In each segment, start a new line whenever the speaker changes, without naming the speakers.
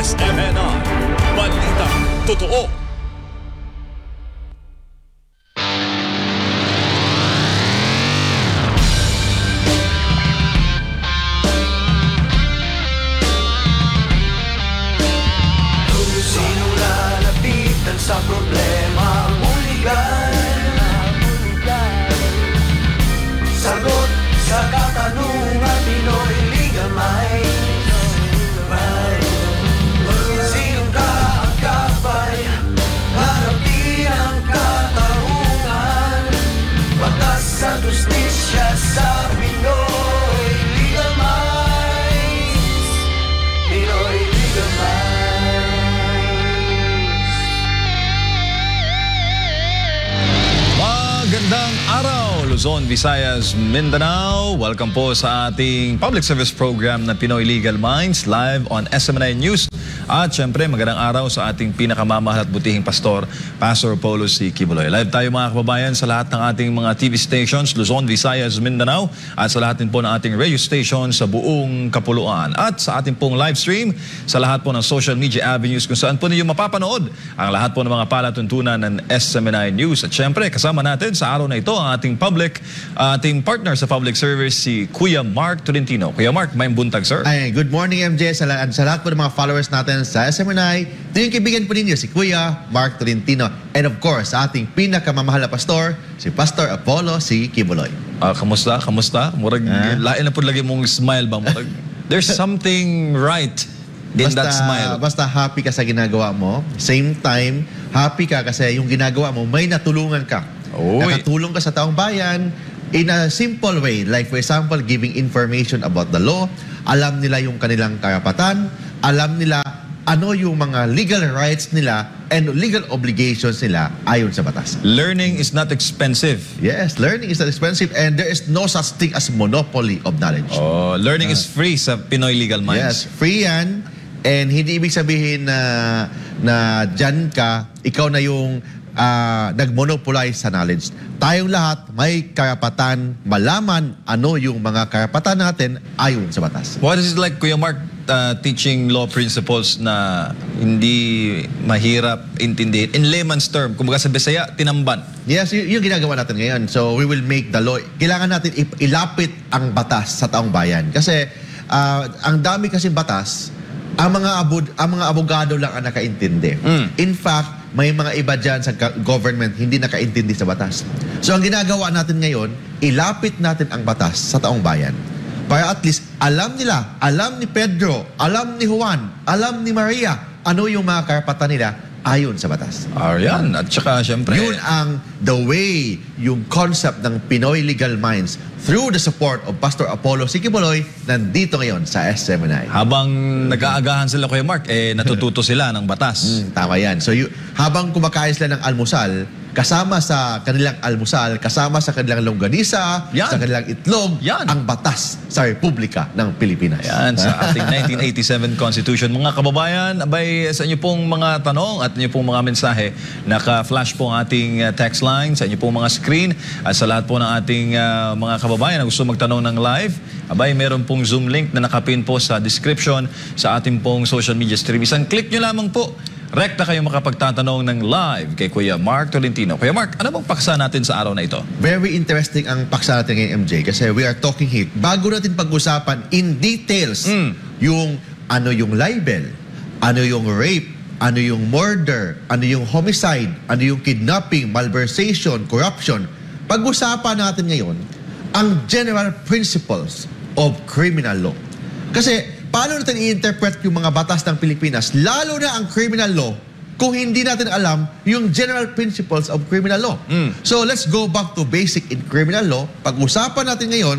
SMNI Balita Totoo.
Sinong lalapitan sa problema buligan? Sagot sa katanungan, Pinoy Legal Minds. Sinong kaagapay, harapin ang katarungan. Batas sa justisya sa Pinoy Legal Minds. Pinoy Legal Minds.
Magandang araw, Luzon, Visayas, Mindanao. Welcome po sa ating public service program na Pinoy Legal Minds live on SMNI News. At syempre, magandang araw sa ating pinakamamahal at butihing pastor, Pastor Apollo C. Quiboloy. Live tayo mga kababayan sa lahat ng ating mga TV stations, Luzon, Visayas, Mindanao, at sa lahat din po ng ating radio stations sa buong kapuluan. At sa ating pong live stream sa lahat po ng social media avenues kung saan po ninyo mapapanood ang lahat po ng mga palatuntunan ng SMNI News. At syempre, kasama natin sa araw na ito ang ating ating partner sa public service, si Kuya Mark Tolentino. Kuya Mark, may buntag, sir.
Ay, good morning, MJ. Sa lahat po ng mga followers natin sa SMNI, ito yung kaibigan po ninyo, si Kuya Mark Tolentino. And of course, sa ating pinakamamahal na pastor, si Pastor Apollo C. Quiboloy.
Kamusta? Kamusta? Murag, lain na po lagi mong smile ba? Murag, there's something right in that smile.
Basta happy ka sa ginagawa mo. Same time, happy ka kasi yung ginagawa mo, may natulungan ka. Nakatulong ka sa taong bayan in a simple way. Like for example, giving information about the law. Alam nila yung kanilang karapatan. Alam nila ano yung mga legal rights nila and legal obligations nila ayon sa batas.
Learning is not expensive.
Yes, learning is not expensive and there is no such thing as monopoly of knowledge.
Learning is free sa Pinoy Legal Minds.
Yes, free yan. And hindi ibig sabihin na dyan ka, ikaw na yung nag-monopolize sa knowledge. Tayong lahat may karapatan malaman ano yung mga karapatan natin ayon sa batas.
What is it like, Kuya Mark, teaching law principles na hindi mahirap intindihin? In layman's term, kumbaga sa Bisaya, tinamban.
Yes, yung ginagawa natin ngayon. So we will make the law. Kailangan natin ilapit ang batas sa taong bayan. Kasi ang dami kasing batas, ang mga abogado lang ang nakaintindi. In fact, may mga iba dyan sa government hindi nakaintindi sa batas. So ang ginagawa natin ngayon, ilapit natin ang batas sa taong bayan. Para at least alam nila, alam ni Pedro, alam ni Juan, alam ni Maria, ano yung mga karapatan nila ayon sa batas.
Yan. At saka syempre,
yun ang the way, yung concept ng Pinoy Legal Minds through the support of Pastor Apollo C. Quiboloy nandito ngayon sa SMNI.
Habang nag-aagahan sila, Kuya Mark, natututo sila ng batas.
Tama yan. So habang kumakain sila ng almusal, kasama sa kanilang almusal, kasama sa kanilang longganisa, sa kanilang itlog, ang batas sa Republika ng Pilipinas.
Yan, sa ating 1987 Constitution. Mga kababayan, abay sa inyo pong mga tanong at inyo pong mga mensahe, naka-flash po ang ating text line sa inyo pong mga screen at sa lahat po ng ating mga kababayan na gusto magtanong ng live, abay meron pong Zoom link na nakapin po sa description sa ating pong social media stream. Isang click nyo lamang po. Rekta kayo makapagtatanong ng live kay Kuya Mark Tolentino. Kuya Mark, ano bang paksa natin sa araw na ito?
Very interesting ang paksa natin ngayon, MJ, kasi we are talking here. Bago natin pag-usapan in details yung ano yung libel, ano yung rape, ano yung murder, ano yung homicide, ano yung kidnapping, malversation, corruption. Pag-usapan natin ngayon ang general principles of criminal law. Kasi paano natin i-interpret yung mga batas ng Pilipinas, lalo na ang criminal law, kung hindi natin alam yung general principles of criminal law? So let's go back to basic in criminal law. Pag-usapan natin ngayon,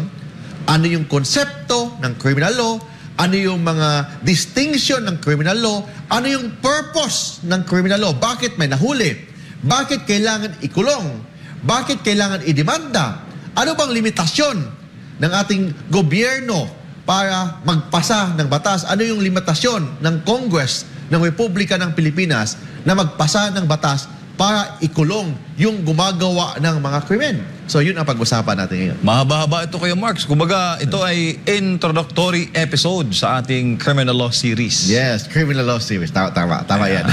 ano yung konsepto ng criminal law, ano yung mga distinction ng criminal law, ano yung purpose ng criminal law, bakit may nahuli, bakit kailangan ikulong, bakit kailangan idemanda, ano bang limitasyon ng ating gobyerno para magpasa ng batas? Ano yung limitasyon ng Congress ng Republika ng Pilipinas na magpasa ng batas para ikulong yung gumagawa ng mga krimen. So yun ang pag-usapan natin ngayon.
Mahaba-haba ito kayo, Marks. Kumbaga, ito ay introductory episode sa ating criminal law series.
Yes, criminal law series. Tama yan.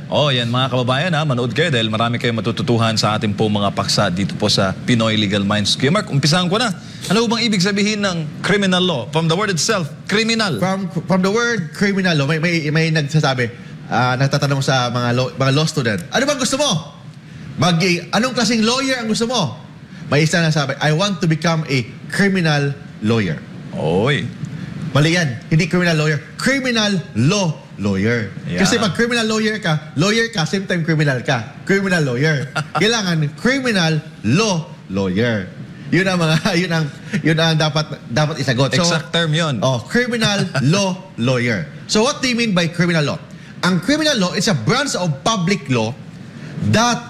Yan mga kababayan, manood kayo dahil marami kayong matututuhan sa ating po mga paksa dito po sa Pinoy Legal Minds. Kuya Mark, umpisahan ko na. Ano bang ibig sabihin ng criminal law? From the word itself, criminal.
From the word criminal law, may nagsasabi, nagtatanong sa mga law student, ano bang gusto mo? Anong klaseng lawyer ang gusto mo? May isa na sabi, I want to become a criminal lawyer.
Oy.
Mali yan. Hindi criminal lawyer. Criminal law lawyer.
Yeah.
Kasi pag criminal lawyer ka, same time criminal ka. Criminal lawyer. Kailangan criminal law lawyer. Yun ang dapat isagot. So,
exact term yun.
Criminal law lawyer. So what do you mean by criminal law? Ang criminal law is a branch of public law that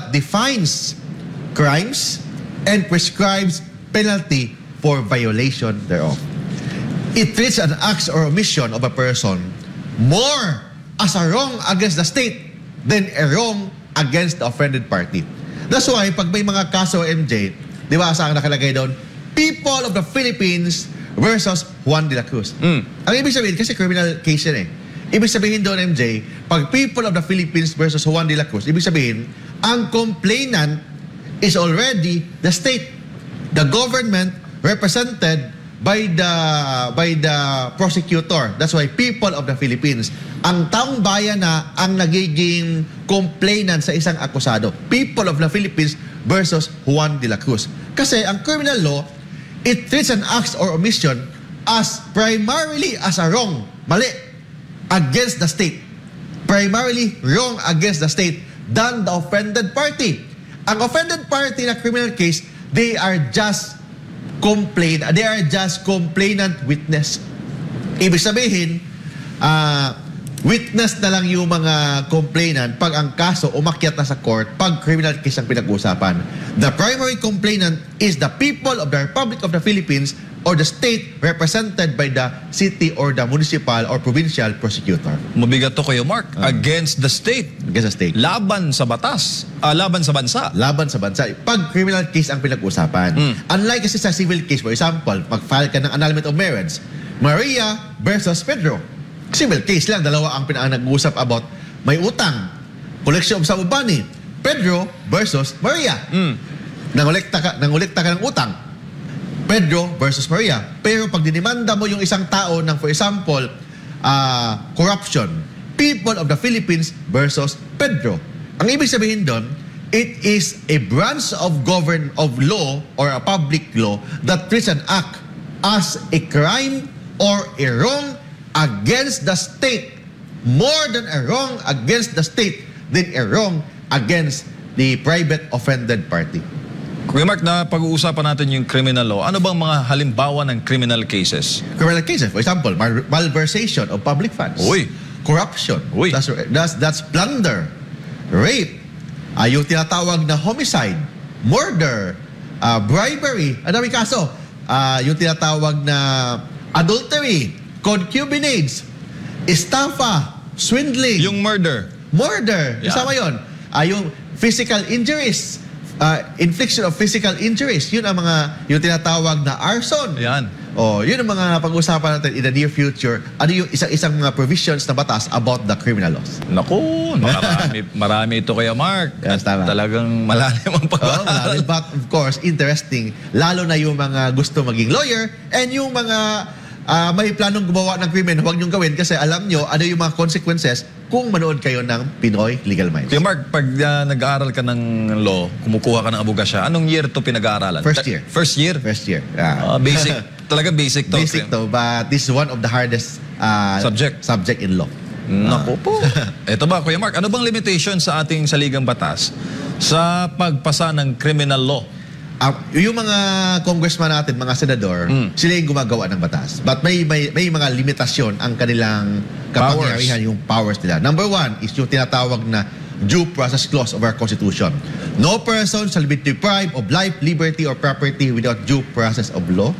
defines crimes and prescribes penalty for violation thereof. It treats an act or omission of a person more as a wrong against the state than a wrong against the offended party. That's why pag may mga kaso MJ, di ba saan nakalagay doon? People of the Philippines versus Juan de la Cruz. Ang ibig sabihin, kasi criminal case yan Ibig sabihin doon MJ, pag people of the Philippines versus Juan de la Cruz, ibig sabihin, ang complainant is already the state, the government represented by the prosecutor. That's why people of the Philippines, ang taong bayan na ang nagiging complainant sa isang akusado. People of the Philippines versus Juan de la Cruz. Kasi ang criminal law, it treats an act or omission as primarily as a wrong, mali, against the state. Primarily wrong against the state than the offended party. Ang offended party na criminal case, they are just complainant witness. Ibig sabihin, witness na lang yung mga complainant pag ang kaso umakyat na sa court pag criminal case ang pinag-uusapan. The primary complainant is the people of the Republic of the Philippines or the state represented by the city or the municipal or provincial prosecutor.
Mabigat to kayo, Mark. Against the state.
Against the state.
Laban sa batas. Laban sa bansa.
Laban sa bansa. Pag criminal case ang pinag-usapan. Unlike kasi sa civil case, for example, pag-file ka ng annulment of marriage, Maria versus Pedro. Civil case lang, dalawa ang nag-uusap about may utang, collection of some money. Pedro versus Maria. Nangolekta ka ng utang. Pedro versus Maria. Pero pag dinimanda mo yung isang tao ng, for example, corruption, people of the Philippines versus Pedro. Ang ibig sabihin doon, it is a branch of law or a public law that treats an act as a crime or a wrong against the state, more than a wrong against the state than a wrong against the private offended party.
Kuya Mark, na pag-uusapan natin yung criminal law, ano bang mga halimbawa ng criminal cases?
Criminal cases, for example, malversation of public funds.
Uy.
Corruption.
Uy.
That's plunder. Rape. Yung tinatawag na homicide. Murder. Bribery. Ang daming kaso. Yung tinatawag na adultery. Concubinage. Estafa. Swindling.
Yung murder.
Murder.
Yeah.
Kasama yun. Yung physical injuries. Infliction of physical injuries. Yun ang yung tinatawag na arson.
Yan.
Yun ang mga pag-usapan natin in the near future. Ano yung isang mga provisions na batas about the criminal laws.
Naku, marami ito kaya Mark.
Yes, tama.
Talagang malalim ang pag-aaral.
But of course, interesting. Lalo na yung mga gusto maging lawyer and yung mga may planong gumawa ng krimen, huwag niyong gawin kasi alam niyo ano yung mga consequences kung manood kayo ng Pinoy Legal Minds.
Kaya Mark, pag nag-aaral ka ng law, kumukuha ka ng abogasya, anong year to pinag-aaralan?
First year.
First year?
First year.
Basic. Talaga basic to.
Basic to, but this is one of the hardest subject in law.
Naku po. Ito ba, Kuya Mark, ano bang limitation sa ating saligang batas sa pagpasa ng criminal law?
Yung mga congressman natin, mga senador, sila yung gumagawa ng batas. But may mga limitasyon ang kanilang kapangyarihan, yung powers nila. Number one is yung tinatawag na due process clause of our Constitution. No person shall be deprived of life, liberty, or property without due process of law.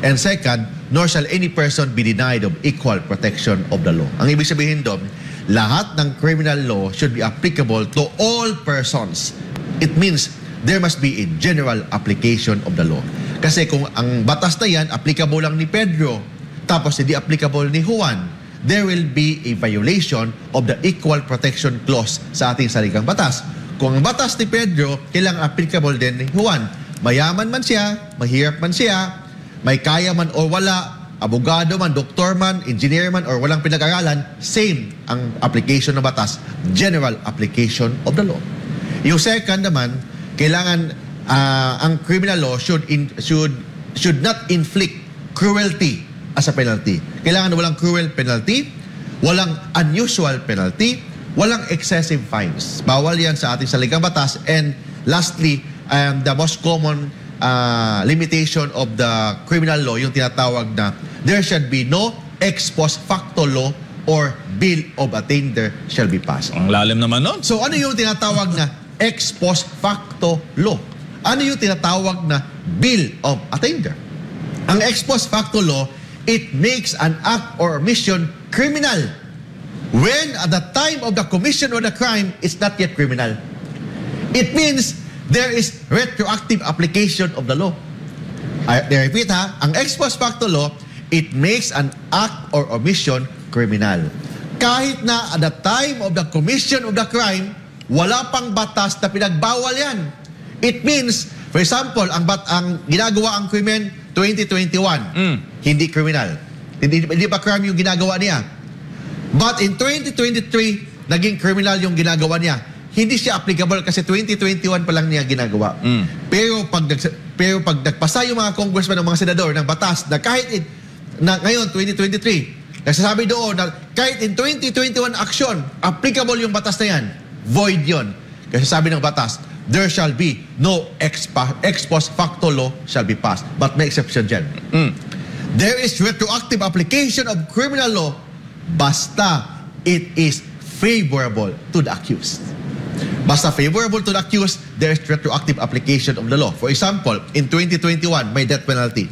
And second, nor shall any person be denied of equal protection of the law. Ang ibig sabihin doon, lahat ng criminal law should be applicable to all persons. It means there must be a general application of the law. Kasi kung ang batas na yan, applicable lang ni Pedro, tapos hindi applicable ni Juan, there will be a violation of the Equal Protection Clause sa ating saligang batas. Kung ang batas ni Pedro, kailangan applicable din ni Juan. Mayaman man siya, mahirap man siya, may kaya man o wala, abogado man, doktor man, engineer man, or walang pinag-aralan, same ang application ng batas, general application of the law. Yung second naman, kailangan ang criminal law should not inflict cruelty as a penalty. Kailangan walang cruel penalty, walang unusual penalty, walang excessive fines. Bawal yan sa ating saligang batas. And lastly, the most common limitation of the criminal law, yung tinatawag na there should be no ex post facto law or bill of attainder shall be passed.
Ang lalim naman nun.
So ano yung tinatawag na ex post facto law? Ano yung tinatawag na bill of attainder? Ang ex post facto law, it makes an act or omission criminal when at the time of the commission of the crime it's not yet criminal. It means there is retroactive application of the law. I repeat ang ex post facto law, it makes an act or omission criminal. Kahit na at the time of the commission of the crime, wala pang batas na pinagbawal yan. It means, for example, ang ginagawa ang krimen 2021, hindi criminal. Hindi pa crime yung ginagawa niya. But in 2023, naging criminal yung ginagawa niya. Hindi siya applicable kasi 2021 pa lang niya ginagawa. Pero pag nagpasa yung mga congressman ng mga senador ng batas na kahit na ngayon 2023, nagsasabi doon na kahit in 2021 action, applicable yung batas na yan, void yon. Kasi sabi ng batas, there shall be no ex post facto law shall be passed. But may exception dyan. There is retroactive application of criminal law basta it is favorable to the accused. Basta favorable to the accused, there is retroactive application of the law. For example, in 2021, may death penalty.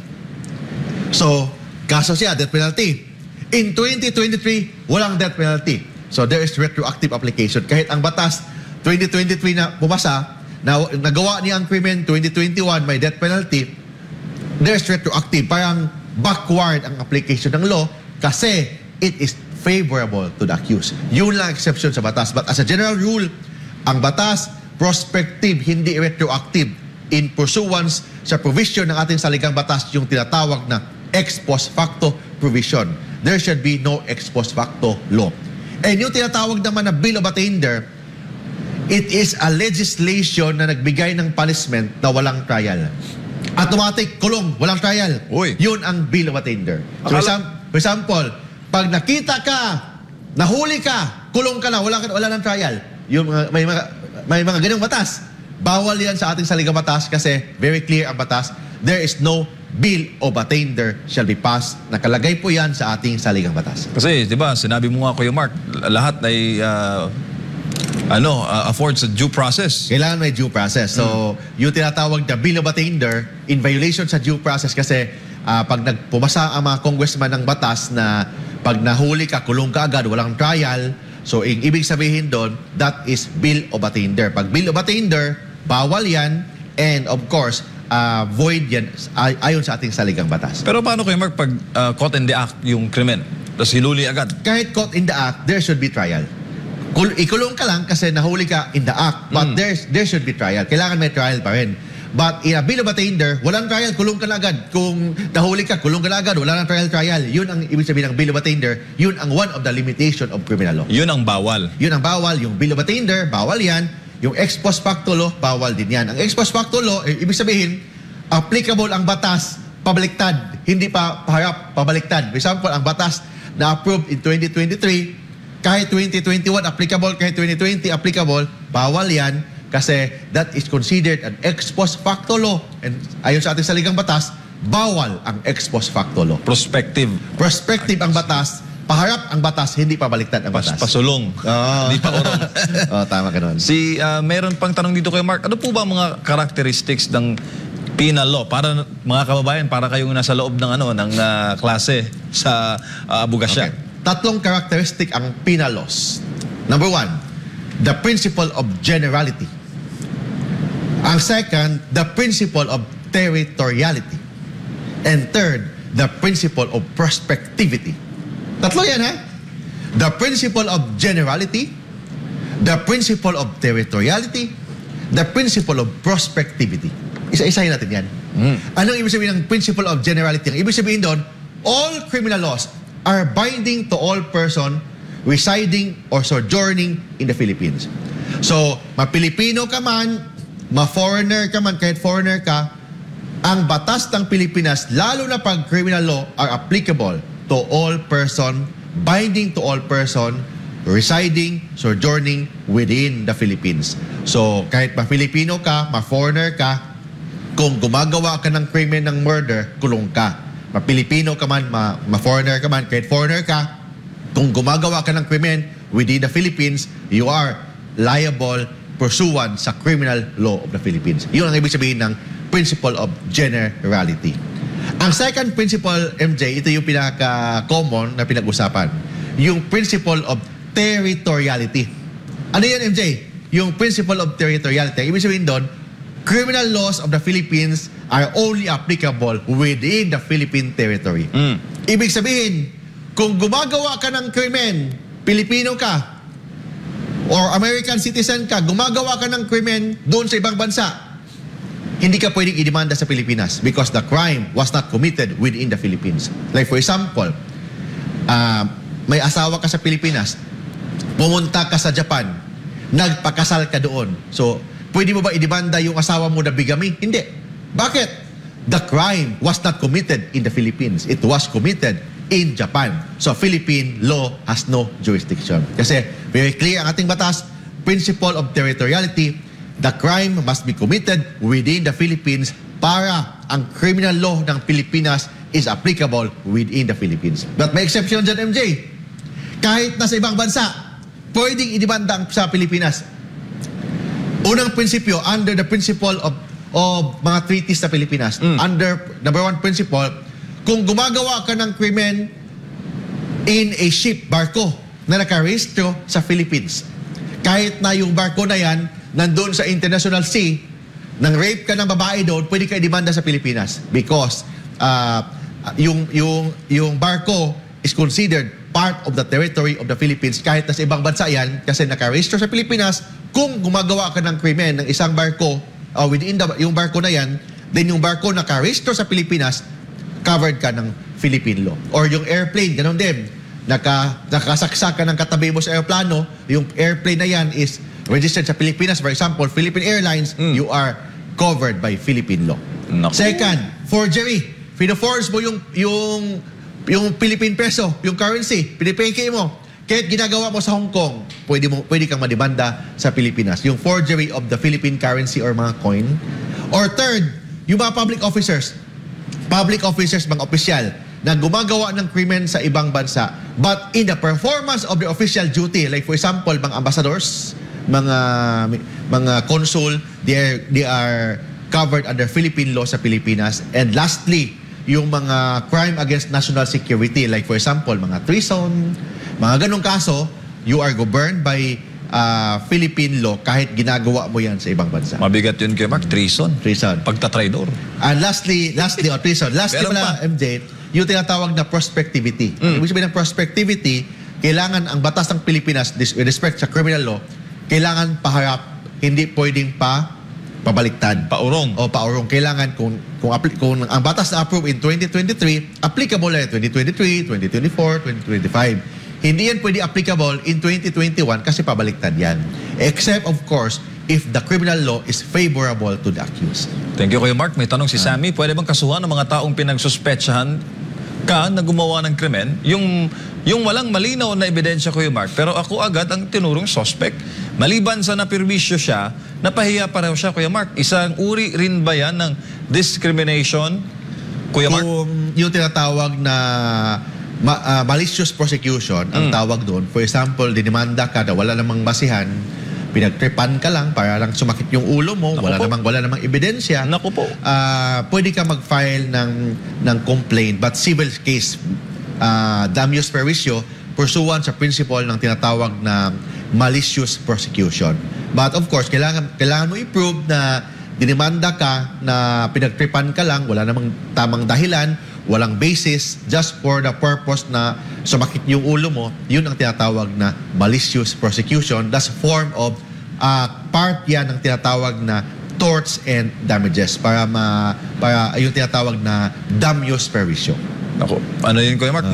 So, kaso siya, death penalty. In 2023, walang death penalty. So, there is retroactive application. Kahit ang batas 2023 na pumasa, na nagawa niya ang krimen 2021, may death penalty, there is retroactive. Parang backward ang application ng law kasi it is favorable to the accused. Yun lang exception sa batas. But as a general rule, ang batas, prospective, hindi retroactive in pursuance sa provision ng ating saligang batas, yung tinatawag na ex post facto provision. There should be no ex post facto law. And yung tinatawag naman na bill of attainder, it is a legislation na nagbigay ng punishment na walang trial. Automatic, kulong, walang trial.
Uy.
Yun ang bill of attainder. So, for example, pag nakita ka, nahuli ka, kulong ka na, wala ng trial. Yung may mga ganyung batas. Bawal yan sa ating saligang batas kasi very clear ang batas. There is no bill of attainder shall be passed. Nakalagay po yan sa ating saligang batas.
Kasi, di ba, sinabi mo nga Kuya Mark, lahat ay affords a due process.
Kailangan may due process. So, yung tinatawag na bill of attainder in violation sa due process kasi pag nagpumasa ang mga congressman ng batas na pag nahuli ka, kulong ka agad, walang trial. So, ibig sabihin doon, that is bill of attainder. Pag bill of attainder, bawal yan and of course, void yan ayon sa ating saligang batas.
Pero paano Kuya Mark pag caught in the act yung krimen? Tapos hiluli agad?
Kahit caught in the act, there should be trial. Ikulong ka lang kasi nahuli ka in the act, but there should be trial. Kailangan may trial pa rin. But in a bill of attainder, walang trial, kulong ka na agad. Kung nahuli ka, kulong ka na agad, wala nang trial. Yun ang ibig sabihin ng bill of attainder. Yun ang one of the limitation of criminal law.
Yun ang bawal.
Yun ang bawal. Yung bill of attainder, bawal yan. Yung ex post facto law, bawal din yan. Ang ex post facto law, ibig sabihin, applicable ang batas, pabaliktad. Hindi pa harap, pabaliktad. For example, ang batas na approved in 2023, kahit 2021 applicable, kahit 2020 applicable, bawal yan kasi that is considered an ex post facto law. And ayon sa ating saligang batas, bawal ang ex post facto law.
Prospective.
Prospective ang batas, paharap ang batas, hindi pabaliktad ang batas.
Pasulong. Hindi pa orong.
Tama ka nun.
Meron pang tanong dito kay Mark, ano po ba mga characteristics ng penal law? Para mga kababayan, para kayong nasa loob ng klase sa abogasya.
Okay. Tatlong characteristic ang penal laws. Number one, the principle of generality. Ang second, the principle of territoriality. And third, the principle of prospectivity. Tatlo yan, ha? The principle of generality, the principle of territoriality, the principle of prospectivity. Isa-isahin natin yan. Anong ibig sabihin ng principle of generality? Ang ibig sabihin doon, all criminal laws are binding to all person residing or sojourning in the Philippines. So, ma-Pilipino ka man, ma-foreigner ka man, kahit foreigner ka, ang batas ng Pilipinas, lalo na pag criminal law, are applicable to all person, binding to all person, residing, sojourning within the Philippines. So, kahit ma-Filipino ka, ma-foreigner ka, kung gumagawa ka ng krimen ng murder, kulong ka. Ma-Pilipino ka man, ma-foreigner ka man, kahit foreigner ka, kung gumagawa ka ng krimen within the Philippines, you are liable pursuant sa criminal law of the Philippines. Yun ang ibig sabihin ng principle of generality. Ang second principle, MJ, ito yung pinaka-common na pinag-usapan. Yung principle of territoriality. Ano yan, MJ? Yung principle of territoriality. Ibig sabihin doon, criminal laws of the Philippines are only applicable within the Philippine territory. Ibig sabihin, kung gumagawa ka ng krimen, Pilipino ka, or American citizen ka, gumagawa ka ng krimen doon sa ibang bansa, hindi ka pwedeng idemanda sa Pilipinas because the crime was not committed within the Philippines. Like for example, may asawa ka sa Pilipinas, pumunta ka sa Japan, nagpakasal ka doon. So, pwede mo ba idemanda yung asawa mo na bigamy? Hindi. Bakit? The crime was not committed in the Philippines. It was committed in Japan. So, Philippine law has no jurisdiction. Kasi, very clear ang ating batas, principle of territoriality, the crime must be committed within the Philippines para ang criminal law ng Pilipinas is applicable within the Philippines. But may exception dyan, MJ. Kahit nasa ibang bansa, pwedeng idemanda sa Pilipinas. Unang prinsipyo, under the principle of mga treaties sa Pilipinas, under number one principle, kung gumagawa ka ng krimen in a ship, barko, na nakarehistro sa Philippines, kahit na yung barko na yan, nandun sa international sea, nang rape ka ng babae doon, pwede ka idemanda sa Pilipinas because yung barko is considered part of the territory of the Philippines kahit na sa ibang bansa yan kasi nakarehistro sa Pilipinas. Kung gumagawa ka ng krimen ng isang barko within yung barko na yan, then yung barko nakarehistro sa Pilipinas, covered ka ng Philippine law. Or yung airplane, ganun din. Nakasaksak ka ng katabi mo sa aeroplano, yung airplane na yan is registered sa Pilipinas. For example, Philippine Airlines, you are covered by Philippine law.
Naku.
Second, forgery. Pino-forge mo yung Philippine peso, yung currency, pinipeke mo. Kahit ginagawa mo sa Hong Kong, pwede kang mademanda sa Pilipinas. Yung forgery of the Philippine currency or mga coin. Or third, yung mga public officers, mga opisyal, na gumagawa ng krimen sa ibang bansa, but in the performance of the official duty, like for example, mga ambassadors, mga consul, they are covered under Philippine law sa Pilipinas. And lastly, yung mga crime against national security, like for example, mga treason, mga ganong kaso, you are governed by Philippine law kahit ginagawa mo yan sa ibang bansa.
Mabigat yun kay Mark, treason.
Treason.
Pagtatraidor.
And lastly, treason. Lastly
Meron
pala, MJ, yung tinatawag na prospectivity. Ibig sabihin ng prospectivity, kailangan ang batas ng Pilipinas with respect sa criminal law, kailangan paharap, hindi pwedeng pabaliktad.
Paurong.
O paurong. Kailangan kung ang batas na approve in 2023, applicable na 2023, 2024, 2025. Hindi yan pwede applicable in 2021 kasi pabaliktad yan. Except, of course, if the criminal law is favorable to the accused.
Thank you, Kuya Mark. May tanong si Sammy, pwede bang kasuhan ng mga taong pinagsuspetsahan ka na gumawa ng krimen? Yung walang malinaw na ebidensya, Kuya Mark, pero ako agad ang tinurong suspect. Maliban sa naperwisyo siya, napahiya pareho siya, Kuya Mark. Isang uri rin ba yan ng discrimination, Kuya Mark?
Kung yung tinatawag na malicious prosecution, ang tawag doon, for example, dinimanda ka na wala namang basihan, pinagtripan ka lang para lang sumakit yung ulo mo, wala namang ebidensya.
Naku po.
Pwede ka mag-file ng complaint, but civil case, damnus perjuicio, pursuant sa principle ng tinatawag na malicious prosecution. But of course, kailangan mo i-prove na dinimanda ka, na pinagtripan ka lang, wala namang tamang dahilan, walang basis, just for the purpose na sumakit yung ulo mo. Yun ang tinatawag na malicious prosecution. That's form of part yan ng tinatawag na torts and damages para yung tinatawag na damnus per juicio.
Ako, ano yun, Kuya Mark?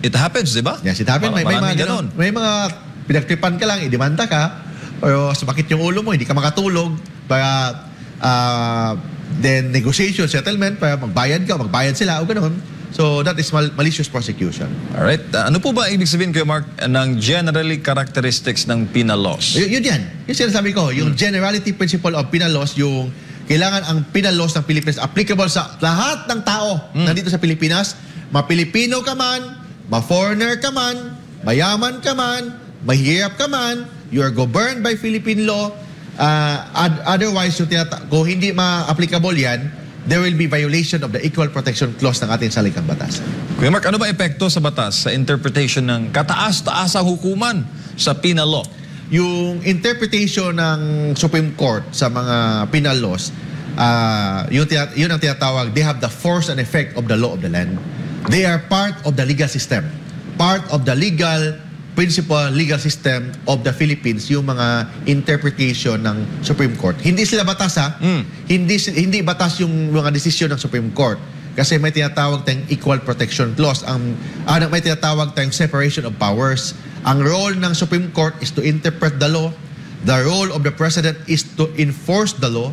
It happens, di ba?
Yes, it happens. May mga ganun. May mga pinagtripan ka lang, idemanda ka, o sumakit yung ulo mo, hindi ka makatulog, para then negotiation, settlement, para magbayad sila, o ganun. So that is malicious prosecution.
Alright. Ano po ba ibig sabihin, Kuya Mark, ng generally characteristics ng penal laws?
Yun yan. Yung sinasabi ko, yung generality principle of penal laws, yung kailangan ang penal laws ng Pilipinas applicable sa lahat ng tao nandito sa Pilipinas. Ma-Pilipino ka man, ma-foreigner ka man, mayaman ka man, mahirap ka man, you are governed by Philippine law. Otherwise, kung hindi ma-applicable yan, there will be violation of the Equal Protection Clause ng ating saligang batas.
Kuya Mark, ano ba epekto sa batas sa interpretation ng kataas-taasang hukuman sa penal law?
Yung interpretation ng Supreme Court sa mga penal laws, yun ang tinatawag, they have the force and effect of the law of the land. They are part of the legal system, part of the legal principle, legal system of the Philippines, yung mga interpretation ng Supreme Court. Hindi sila batas, ha? Hindi batas yung mga desisyon ng Supreme Court. Kasi may tinatawag tayong Equal Protection Clause. May tinatawag tayong separation of powers. Ang role ng Supreme Court is to interpret the law. The role of the President is to enforce the law.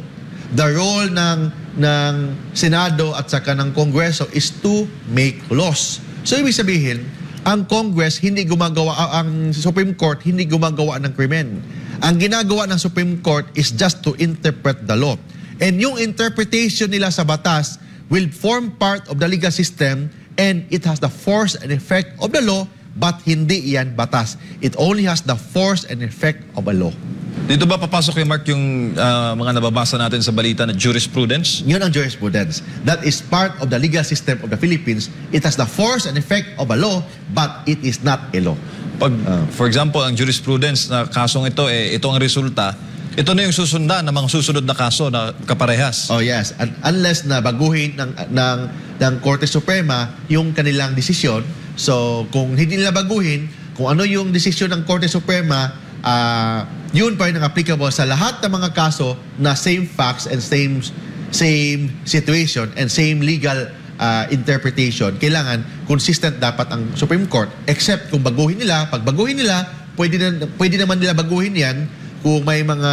The role ng Senado at saka ng Kongreso is to make laws. So ibig sabihin, ang Congress ang Supreme Court hindi gumagawa ng krimen. Ang ginagawa ng Supreme Court is just to interpret the law. And yung interpretation nila sa batas will form part of the legal system, and it has the force and effect of the law, but hindi yan batas. It only has the force and effect of a law.
Dito ba papasok, Kuya Mark, yung mga nababasa natin sa balita na jurisprudence?
Yun ang jurisprudence. That is part of the legal system of the Philippines. It has the force and effect of a law, but it is not a law.
For example, ang jurisprudence na kasong ito, ito ang resulta, ito na yung susundan ng mga susunod na kaso na kaparehas.
Oh yes, unless na baguhin ng Korte Suprema yung kanilang desisyon. So kung hindi nila baguhin, kung ano yung desisyon ng Korte Suprema, yun pa rin ang applicable sa lahat ng mga kaso na same facts and same situation and same legal interpretation. Kailangan consistent dapat ang Supreme Court, except kung baguhin nila. Pag baguhin nila, pwede naman nila baguhin yan kung may mga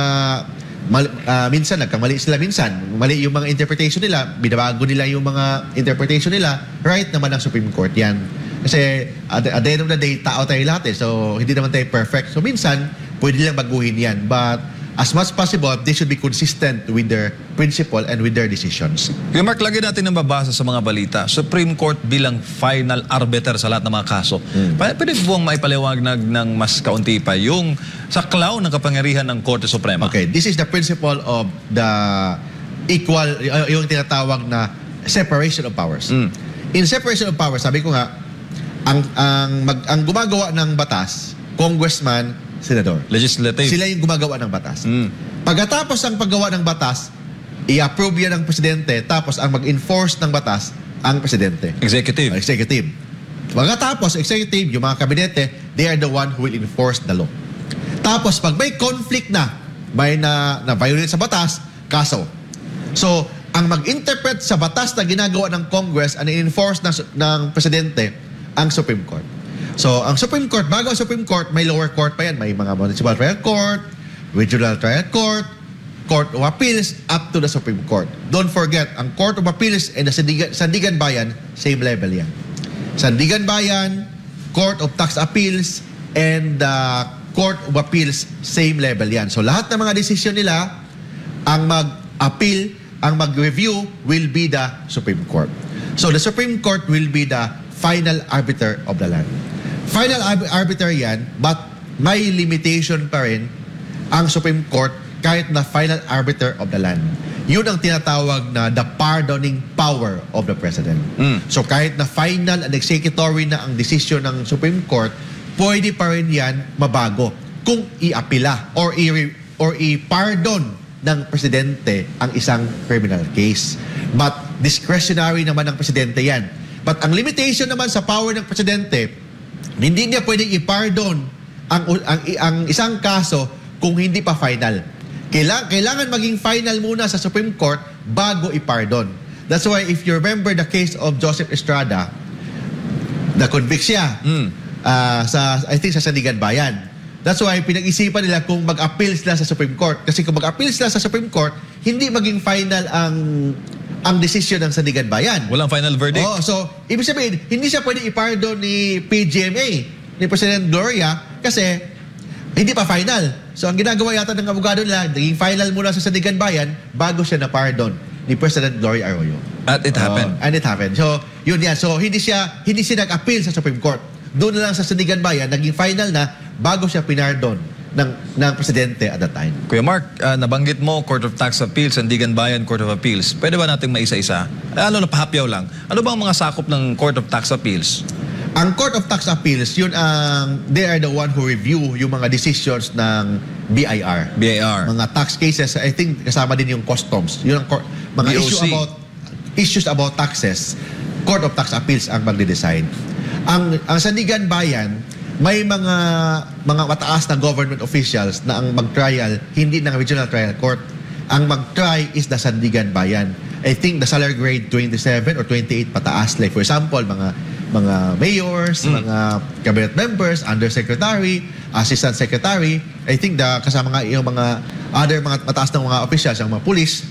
minsan nagkamali sila, minsan mali yung mga interpretation nila, binabago nila yung mga interpretation nila, right naman ang Supreme Court yan. Kasi at the end of the day, tao tayo lahat so hindi naman tayo perfect. So minsan, pwede nilang baguhin yan. But as much possible, they should be consistent with their principle and with their decisions.
Kuya Mark, lagi natin nang babasa sa mga balita, Supreme Court bilang final arbiter sa lahat ng mga kaso. Pwede buwang maipaliwanag ng mas kaunti pa yung saklaw ng kapangyarihan ng Korte Suprema?
Okay, this is the principle of the equal, yung tinatawag na separation of powers. In separation of powers, sabi ko nga, ang gumagawa ng batas, congressman, senador.
Legislative.
Sila yung gumagawa ng batas. Pagkatapos ang paggawa ng batas, i-approve yan ng presidente, tapos ang mag-enforce ng batas, ang presidente.
Executive.
Executive. Pagkatapos, executive, yung mga kabinete, they are the one who will enforce the law. Tapos, pag may conflict may na-violate sa batas, kaso. So, ang mag-interpret sa batas na ginagawa ng Congress and i-enforce ng presidente, ang Supreme Court. So, ang Supreme Court, bago ang Supreme Court, may lower court pa yan. May mga municipal trial court, regional trial court, Court of Appeals, up to the Supreme Court. Don't forget, ang Court of Appeals and the Sandigan Bayan, same level yan. Sandigan Bayan, Court of Tax Appeals, and the Court of Appeals, same level yan. So, lahat ng mga desisyon nila, ang mag-appeal, ang mag-review will be the Supreme Court. So, the Supreme Court will be the final arbiter of the land. Final arbiter yan, but may limitation pa rin ang Supreme Court kahit na final arbiter of the land. Yun ang tinatawag na the pardoning power of the President. So kahit na final and executory na ang desisyon ng Supreme Court, pwede pa rin yan mabago. kung i-apila or i-pardon ng presidente ang isang criminal case. But discretionary naman ng presidente yan. But ang limitation naman sa power ng presidente, hindi niya pwedeng i-pardon ang isang kaso kung hindi pa final. Kailangan maging final muna sa Supreme Court bago i-pardon. That's why if you remember the case of Joseph Estrada, na-convict siya I think sa Sandigan Bayan. That's why pinag-isipan nila kung mag-appeal sila sa Supreme Court. Kasi kung mag-appeal sila sa Supreme Court, hindi maging final ang desisyon ng Sandigan Bayan.
Walang final verdict?
Oh, so, ibig sabihin, hindi siya pwede i-pardon ni PGMA, ni President Gloria, kasi hindi pa final. So, ang ginagawa yata ng abogado nila, naging final muna sa Sandigan Bayan bago siya na-pardon ni President Gloria Arroyo.
At it happened?
And it happened. So, yun yan. So, hindi siya nag-appeal sa Supreme Court. Doon na lang sa Sandigan Bayan, naging final na bago siya pinardon ng presidente at that time.
Kuya Mark, nabanggit mo Court of Tax Appeals, Sandigan Bayan Court of Appeals. Pwede ba nating maisa-isa? Ano na pahapyaw lang. Ano bang mga sakop ng Court of Tax Appeals?
Ang Court of Tax Appeals, yun they are the one who review yung mga decisions ng BIR.
BIR.
Mga tax cases, I think kasama din yung customs. Yun ang mga issues about taxes. Court of Tax Appeals ang magde-decide. Ang Sandigan Bayan, may mga mataas na government officials na ang mag-trial hindi ng Regional Trial Court. Ang mag-try is the Sandigan Bayan. I think the salary grade 27 or 28 pataas. Like for example, mga mayors, mga cabinet members, undersecretary, assistant secretary. I think kasama nga yung mga other mga mataas na mga officials, yung mga police,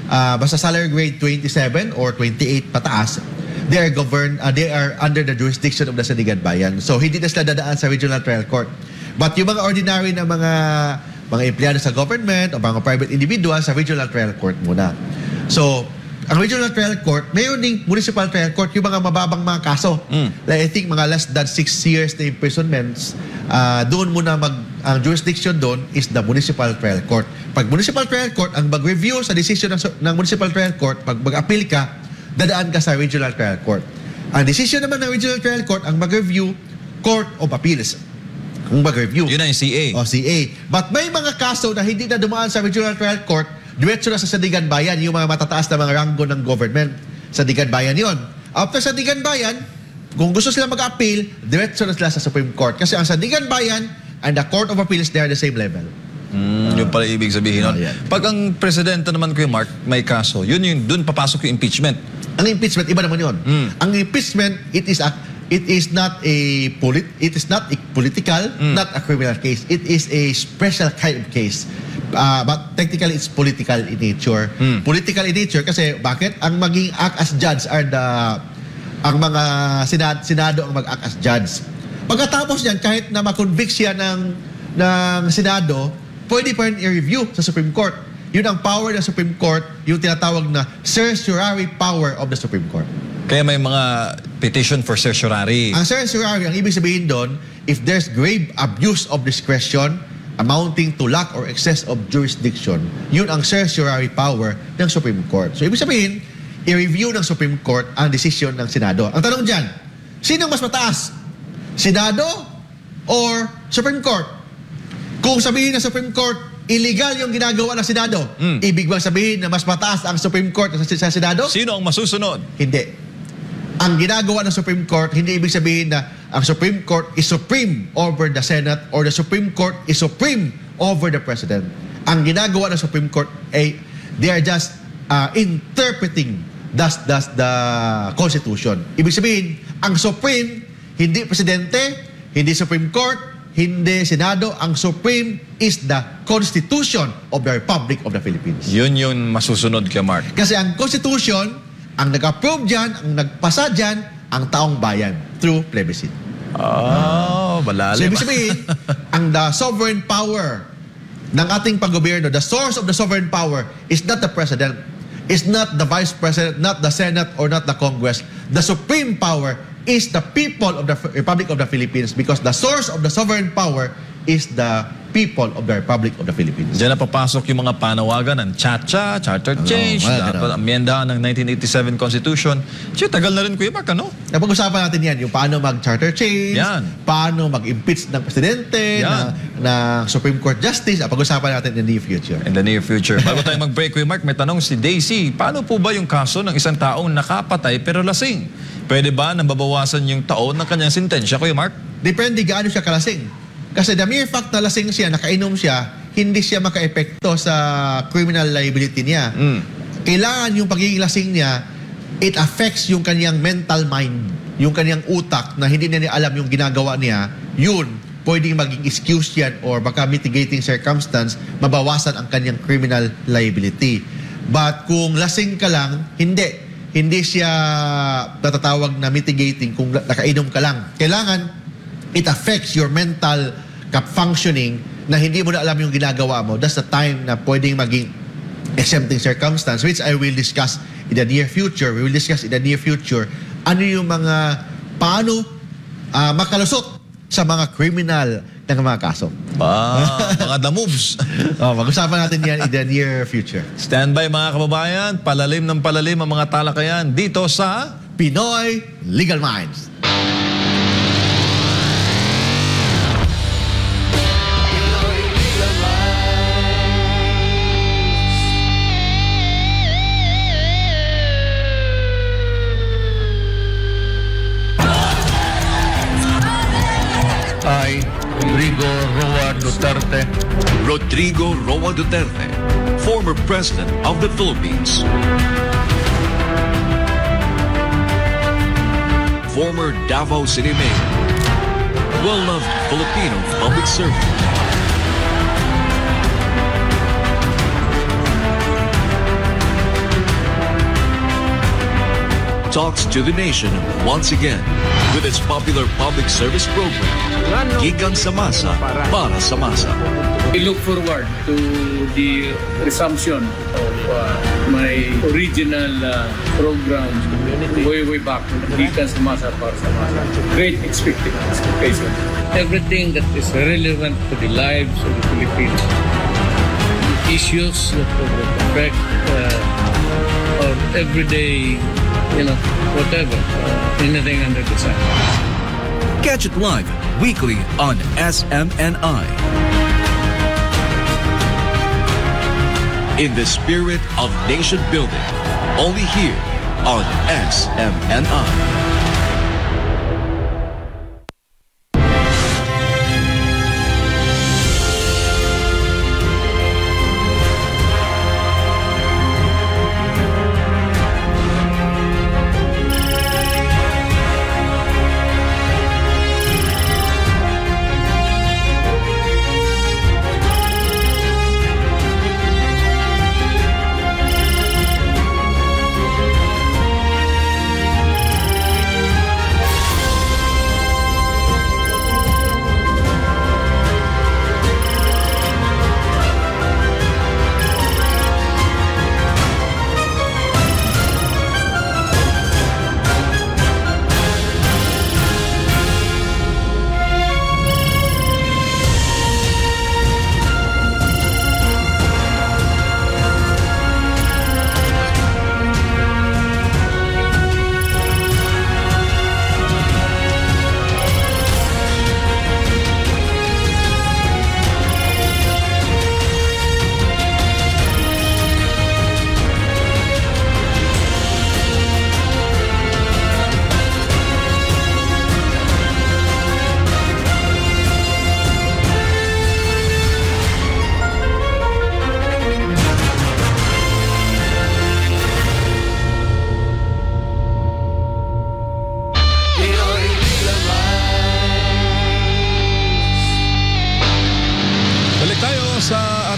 basta salary grade 27 or 28 pataas, they are governed, they are under the jurisdiction of the Sandigan Bayan. So, hindi na sila dadaan sa Regional Trial Court. But yung mga ordinary na mga empleyado sa government o mga private individuals sa Regional Trial Court muna. So, ang Regional Trial Court, mayroon ding Municipal Trial Court, yung mga mababang mga kaso. Like, I think mga less than 6 years na imprisonments, doon muna ang jurisdiction doon is the Municipal Trial Court. Pag Municipal Trial Court, ang mag-review sa decision ng Municipal Trial Court, pag mag-appeal ka, dadaan ka sa Regional Trial Court. Ang decision naman ng Regional Trial Court, ang mag-review, Court of Appeals. Ang mag-review.
Yun ang CA.
O, CA. But may mga kaso na hindi na dumaan sa Regional Trial Court, diretso na sa Sandigan Bayan, yung mga matataas na mga ranggo ng government. Sandigan Bayan yon. After Sandigan Bayan, kung gusto sila mag-appeal, diretso na sila sa Supreme Court. Kasi ang Sandigan Bayan and the Court of Appeals, they are the same level.
Yung pala ibig sabihin nun.
Yeah.
Pag ang presidente naman, Kuya Mark, may kaso, dun papasok yung impeachment.
Ang impeachment, iba naman yun. Ang impeachment, it is not a political, not a criminal case. It is a special kind of case. But technically, it's political in nature. Political in nature kasi bakit? Ang maging act as judge are ang mga Senado ang mag-act as judge. Pagkatapos yan, kahit na ma-convict siya ng Senado, pwede pa rin i-review sa Supreme Court. Yun ang power ng Supreme Court, yung tinatawag na certiorari power of the Supreme Court.
Kaya may mga petition for certiorari.
Ang certiorari, ang ibig sabihin doon, if there's grave abuse of discretion amounting to lack or excess of jurisdiction, yun ang certiorari power ng Supreme Court. So ibig sabihin, i-review ng Supreme Court ang desisyon ng Senado. Ang tanong dyan, sino mas mataas? Senado or Supreme Court? Kung sabihin ng Supreme Court, illegal yung ginagawa ng Senado, ibig bang sabihin na mas mataas ang Supreme Court sa Senado?
Sino ang masusunod?
Hindi. Ang ginagawa ng Supreme Court, hindi ibig sabihin na ang Supreme Court is supreme over the Senate or the Supreme Court is supreme over the President. Ang ginagawa ng Supreme Court ay they are just interpreting the Constitution. Ibig sabihin, ang Supreme, hindi Presidente, hindi Supreme Court, hindi Senado, ang Supreme is the Constitution of the Republic of the Philippines.
Yun yung masusunod kay Mark.
Kasi ang Constitution, ang nag-approve dyan, ang nagpasa dyan, ang taong bayan through plebiscite.
Malalim.
So, ibig sabihin, ang the sovereign power ng ating paggobyerno, the source of the sovereign power is not the President, is not the Vice President, not the Senate, or not the Congress. The supreme power is the people of the Republic of the Philippines because the source of the sovereign power is the people of the Republic of the Philippines.
Diyan na papasok yung mga panawagan ng Chacha, Charter Change, dapat amyendahan ng 1987 Constitution. Siya, tagal na rin, Kuya Mark, ano?
Napag-usapan natin yan, yung paano mag-charter change, paano mag-impeach ng presidente, na Supreme Court Justice, pag-usapan natin in the near future.
In the near future. Bago tayo mag-break, Kuya Mark, may tanong si Daisy, paano po ba yung kaso ng isang taong nakapatay pero lasing? Pwede ba nang babawasan yung taon ng kanyang sentensya, Kuya Mark?
Depende gaano siya kalasing. Kasi the mere fact na lasing siya, nakainom siya, hindi siya maka-epekto sa criminal liability niya. Kailangan yung pagiging lasing niya, it affects yung kanyang mental mind, yung kanyang utak na hindi niya alam yung ginagawa niya, yun, pwedeng maging excuse yan or baka mitigating circumstance, mabawasan ang kanyang criminal liability. But kung lasing ka lang, hindi siya natatawag na mitigating kung nakainom ka lang. Kailangan it affects your mental functioning na hindi mo na alam yung ginagawa mo. That's the time na pwedeng maging exempting circumstance, which I will discuss in the near future. We will discuss in the near future ano yung mga paano makalusot sa mga criminal ng mga kaso.
Mga the moves.
Mag-usapan natin yan in the near future.
Stand by mga kababayan, palalim ng palalim ang mga talakayan dito sa
Pinoy Legal Minds.
I, Rodrigo Roa Duterte.
Rodrigo Roa Duterte, former President of the Philippines. Former Davao City Mayor. Well-loved Filipino public servant. Talks to the nation once again with its popular public service program, Gikan sa Masa para sa Masa.
I look forward to the resumption of my original program way back, Gikan sa Masa para sa Masa. Great expectation. Everything that is relevant to the lives of the Filipinos, issues that will affect our everyday, whatever, anything under the sun.
Catch it live weekly on SMNI.
In the spirit of nation building, only here on SMNI.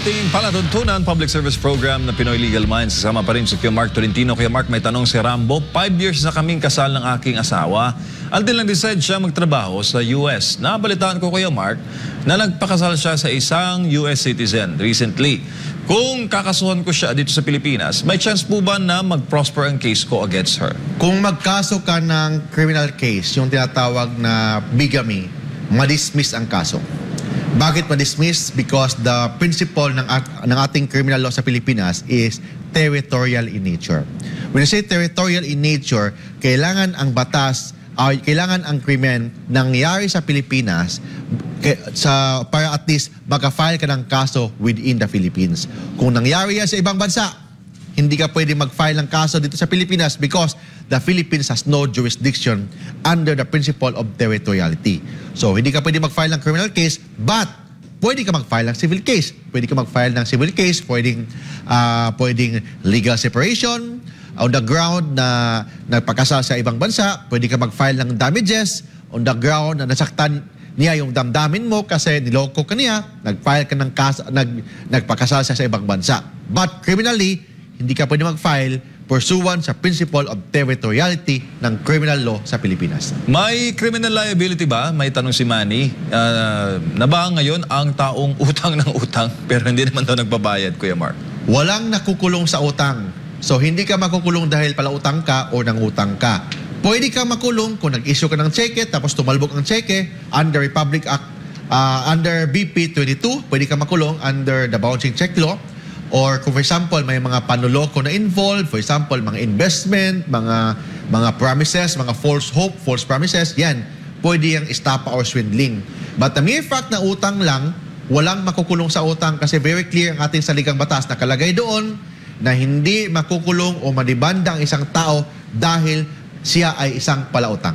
ating palatuntunan public service program na Pinoy Legal Minds. Kasama pa rin si Kuya Mark Tolentino. Kuya Mark, may tanong si Rambo. 5 years na kaming kasal ng aking asawa. Until nag-decide siya magtrabaho sa US. Nabalitaan ko, Kuya Mark, na nagpakasal siya sa isang US citizen recently. Kung kakasuhan ko siya dito sa Pilipinas, may chance po ba na mag-prosper ang case ko against her?
Kung magkaso ka ng criminal case, yung tinatawag na bigamy, madismiss ang kaso. Bakit ma-dismiss? Because the principle ng ating criminal law sa Pilipinas is territorial in nature. When I say territorial in nature, kailangan ang batas, kailangan ang krimen nangyari sa Pilipinas para at least maka-file ka ng kaso within the Philippines. Kung nangyari yan sa ibang bansa, hindi ka pwede mag-file ng kaso dito sa Pilipinas because the Philippines has no jurisdiction under the principle of territoriality. So, hindi ka pwede mag-file ng criminal case, but pwede ka mag-file ng civil case. Pwede ka mag-file ng civil case, pwedeng legal separation, on the ground na nagpakasal sa ibang bansa, pwede ka mag-file ng damages, on the ground na nasaktan niya yung damdamin mo kasi niloko ka niya, nag-file ka ng nagpakasal siya sa ibang bansa. But criminally, hindi ka pwede mag-file pursuant sa principle of territoriality ng criminal law sa Pilipinas.
May criminal liability ba? May tanong si Manny. Na ba ngayon ang taong utang ng utang pero hindi naman daw nagbabayad, Kuya Mark?
Walang nakukulong sa utang. So, hindi ka makukulong dahil palautang ka o nangutang ka. Pwede ka makulong kung nag-issue ka ng cheque tapos tumalbog ang cheque under Republic Act, under BP 22, pwede ka makulong under the bouncing check law. Or kung for example, may mga panuloko na involved, for example, mga investment, mga promises, mga false hope, false promises, yan, pwede yung estafa or swindling. But the mere fact na utang lang, walang makukulong sa utang kasi very clear ang ating saligang batas nakalagay doon na hindi makukulong o madibanda ang isang tao dahil siya ay isang palautang.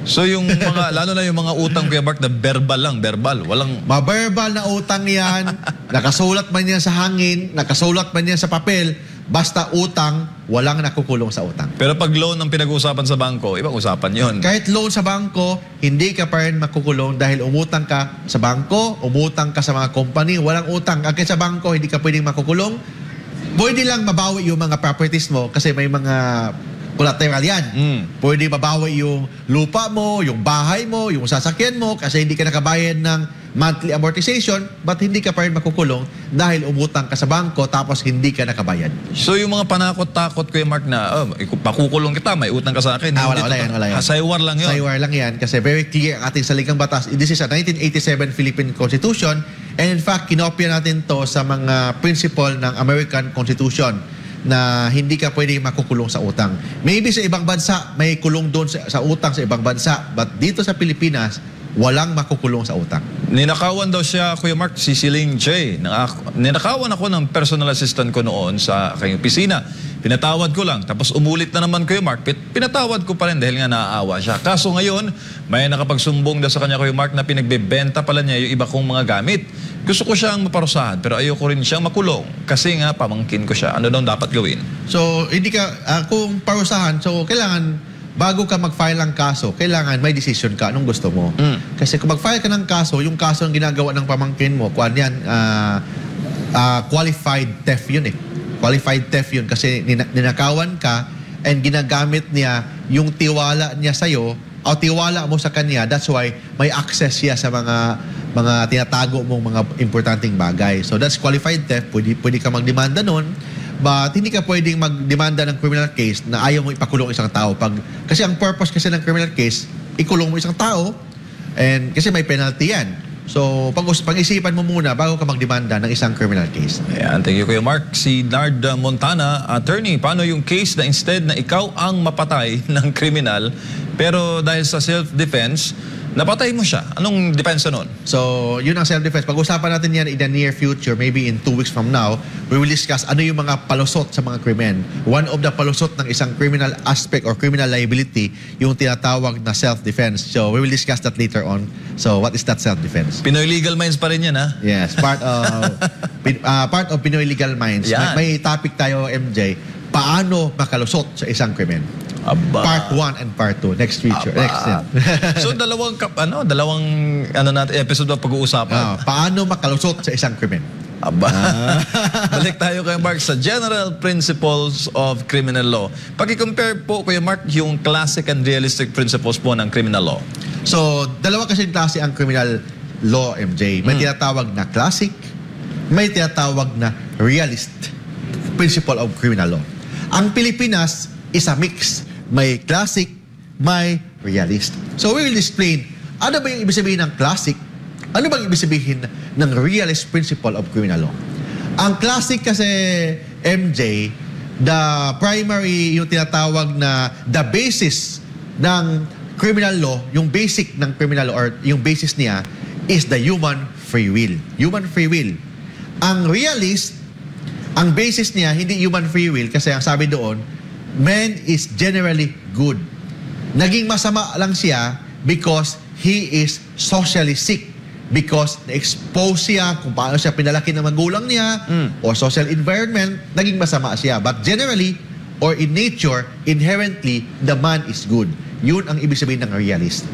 So yung mga, lalo na yung mga utang, Kuya Mark, na verbal lang, verbal. Walang...
Maverbal na utang yan, nakasulat man yan sa hangin, nakasulat man yan sa papel, basta utang, walang nakukulong sa utang.
Pero pag loan ang pinag-uusapan sa bangko, ibang usapan yon.
Kahit loan sa bangko, hindi ka pa rin makukulong dahil umutang ka sa bangko, umutang ka sa mga company, walang utang. Kahit sa bangko, hindi ka pwedeng makukulong. Pwede lang mabawi yung mga properties mo kasi may mga collateral yan. Pwede mabawi yung lupa mo, yung bahay mo, yung sasakyan mo kasi hindi ka nakabayad ng monthly amortization but hindi ka pa rin makukulong dahil umutang ka sa bangko tapos hindi ka nakabayad.
So yung mga panakot-takot, Kuya Mark, na pakukulong kita, may utang ka sa akin.
Wala yan.
Saywar lang yun.
Saywar lang yan kasi very clear ang ating saligang batas. This is a 1987 Philippine Constitution and in fact, kinopya natin to sa mga principle ng American Constitution na hindi ka pwede makukulong sa utang. Maybe sa ibang bansa, may kulong doon sa utang sa ibang bansa. But dito sa Pilipinas, walang makukulong sa utang.
Ninakawan daw siya, Kuya Mark, si Siling J. Ninakawan ako ng personal assistant ko noon sa aking opisina. Pinatawad ko lang. Tapos umulit na naman, Kuya Mark. Pinatawad ko pa rin dahil nga naaawa siya. Kaso ngayon, may nakapagsumbong daw sa kanya, Kuya Mark, na pinagbebenta pala niya yung iba kong mga gamit. Gusto ko siyang maparusahan, pero ayoko rin siyang makulong. Kasi nga, pamangkin ko siya. Ano daw dapat gawin?
So, hindi ka, kung parusahan, so kailangan, bago ka mag-file ng kaso, kailangan may decision ka anong gusto mo. Kasi kung mag-file ka ng kaso, yung kaso ang ginagawa ng pamangkin mo, kuwan yan, qualified theft yun eh. Qualified theft yun kasi ninakawan ka and ginagamit niya yung tiwala niya sa'yo o tiwala mo sa kanya. That's why may access siya sa mga tinatago mong mga importanteng bagay. So that's qualified theft. Pwede ka magdemanda nun. But hindi ka pwedeng magdemanda ng criminal case na ayaw mo ipakulong isang tao. Kasi ang purpose kasi ng criminal case, ikulong mo isang tao and kasi may penalty yan. So, pag-isipan mo muna bago ka magdemanda ng isang criminal case.
Ayan, thank you, Kuya Mark. Si Nard Montana, attorney, paano yung case na instead na ikaw ang mapatay ng kriminal, pero dahil sa self-defense, napatay mo siya? Anong depensa nun?
So, yun ang self-defense. Pag-usapan natin yan in the near future, maybe in 2 weeks from now, we will discuss ano yung mga palusot sa mga krimen. One of the palusot ng isang criminal aspect or criminal liability, yung tinatawag na self-defense. So, we will discuss that later on. So, what is that self-defense?
Pinoy Legal Minds pa rin yan, ha?
Yes, part of Pinoy Legal Minds.
Yan.
May topic tayo, MJ, paano makalusot sa isang krimen.
Aba.
Part 1 and Part 2 next future.
So dalawang episode na pag-uusapan.
Paano makalusot sa isang krimen?
Aba. Balik tayo kay Mark sa General Principles of Criminal Law. Pag-i-compare po, Kuya Mark, yung classic and realistic principles po ng criminal law.
So, dalawa kasing klase ang criminal law, MJ. May tinatawag na classic, may tinatawag na realist principle of criminal law. Ang Pilipinas is a mix. May classic, may realist. So, we will explain ano ba yung ibig sabihin ng classic Ano bang ibig sabihin ng realist principle of criminal law? Ang classic kasi, MJ, the primary, yung tinatawag na the basis ng criminal law, yung basic ng criminal law or yung basis niya is the human free will. Human free will. Ang realist, ang basis niya, hindi human free will kasi ang sabi doon, man is generally good. Naging masama lang siya because he is socially sick. Because na-expose siya kung paano siya pinalaki ng magulang niya or social environment, naging masama siya. But generally, or in nature, inherently, the man is good. Yun ang ibig sabihin ng realist.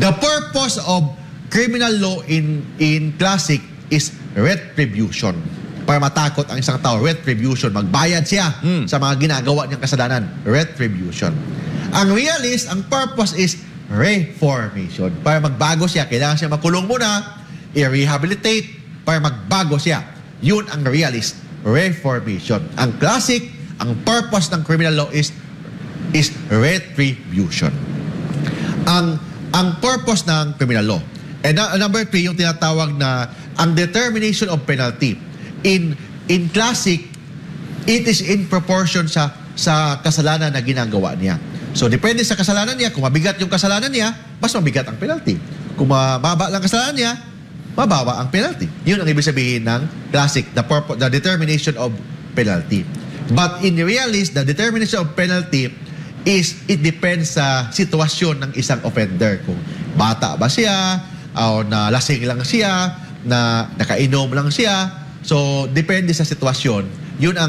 The purpose of criminal law in classic is retribution. Para matakot ang isang tao, retribution. Magbayad siya sa mga ginagawa niyang kasalanan. Retribution. Ang realist, ang purpose is reformation. Para magbago siya, kailangan siya makulong muna, i-rehabilitate, para magbago siya. Yun ang realist. Reformation. Ang classic, ang purpose ng criminal law is retribution. Ang purpose ng criminal law. And number 3, yung tinatawag na ang determination of penalty. In classic, it is in proportion sa kasalanan na ginagawa niya. So, depende sa kasalanan niya. Kung mabigat yung kasalanan niya, mas mabigat ang penalty. Kung mababa lang kasalanan niya, mababa ang penalty. Yun ang ibig sabihin ng classic, the determination of penalty. But in realist, the determination of penalty is, it depends sa sitwasyon ng isang offender. Kung bata ba siya, o na lasing lang siya, na nakainom lang siya. So, depende sa sitwasyon. Yun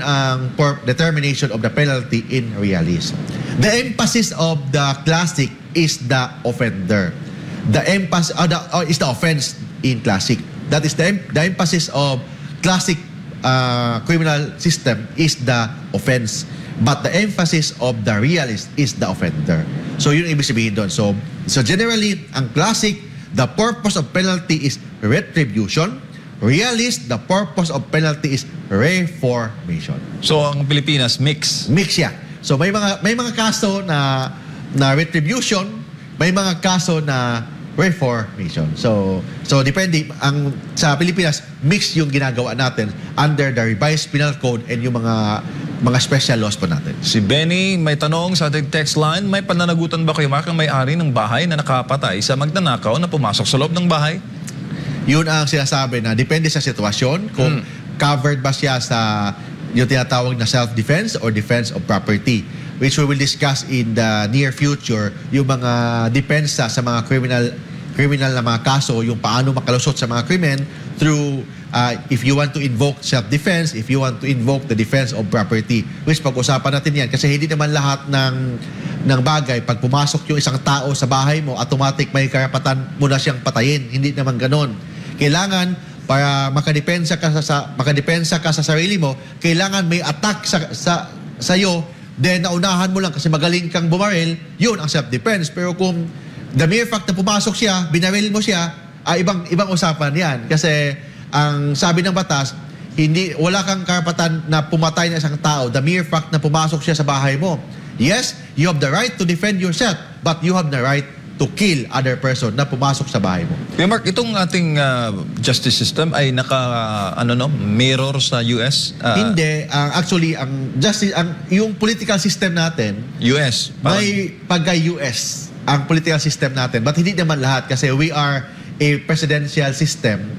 ang determination of the penalty in realist. The emphasis of the classic is the offender. The emphasis is the offense in classic. That is the emphasis of classic criminal system is the offense. But the emphasis of the realist is the offender. So yun ang ibig sabihin doon. So generally, ang classic, the purpose of penalty is retribution. Realist, the purpose of penalty is reformation.
So ang Pilipinas, mix.
Mix siya. So may mga kaso na retribution, may mga kaso na reformation. So depende sa Pilipinas, mix yung ginagawa natin under the revised penal code and yung mga special laws po natin.
Si Benny may tanong sa ating text line, may pananagutan ba kayo makang may-ari ng bahay na nakapatay sa magnanakaw na pumasok sa loob ng bahay?
Yun ang sinasabi na depende sa sitwasyon kung covered ba siya sa yung tinatawag na self-defense or defense of property, which we will discuss in the near future, yung mga depensa sa mga criminal na mga kaso, yung paano makalusot sa mga krimen through if you want to invoke self-defense, if you want to invoke the defense of property, which pag-usapan natin yan kasi hindi naman lahat ng bagay, pag pumasok yung isang tao sa bahay mo, automatic may karapatan mo na siyang patayin. Hindi naman ganon. Kailangan, para makadepensa ka sa sarili mo, kailangan may attack sa iyo, then naunahan mo lang kasi magaling kang bumaril, yun ang self-defense. Pero kung the mere fact na pumasok siya, binaril mo siya, ibang usapan yan. Kasi ang sabi ng batas, wala kang karapatan na pumatay ng isang tao, the mere fact na pumasok siya sa bahay mo. Yes, you have the right to defend yourself, but you have the right to kill other person na pumasok sa bahay mo.
Kuya Mark, itong ating justice system ay mirror sa US?
Hindi, actually yung political system natin
US.
may pagka-US ang political system natin, but hindi naman lahat kasi we are a presidential system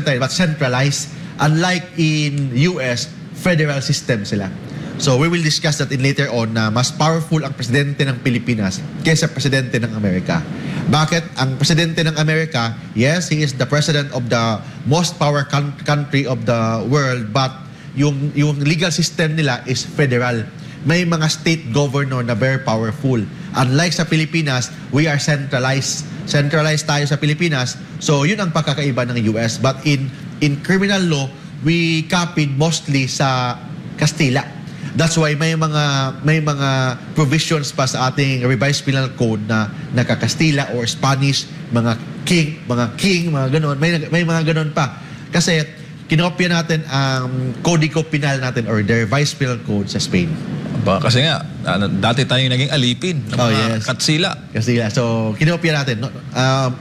tayo, but centralized, unlike in US, federal system sila. So we will discuss that later on na mas powerful ang presidente ng Pilipinas kaysa presidente ng Amerika. Bakit? Ang presidente ng Amerika, yes, he is the president of the most power country of the world, but yung legal system nila is federal. May mga state governor na very powerful. Unlike sa Pilipinas, we are centralized. Centralized tayo sa Pilipinas. So yun ang pagkakaiba ng US. But in criminal law, we copied mostly sa Kastila. That's why may mga provisions pa sa ating revised penal code na nakakastila or Spanish, mga king, mga ganon. May mga ganon pa. Kasi kinopya natin ang Código Penal natin or the revised penal code sa Spain.
Kasi nga, dati tayong naging alipin ng mga katsila.
So, kinopia natin. No?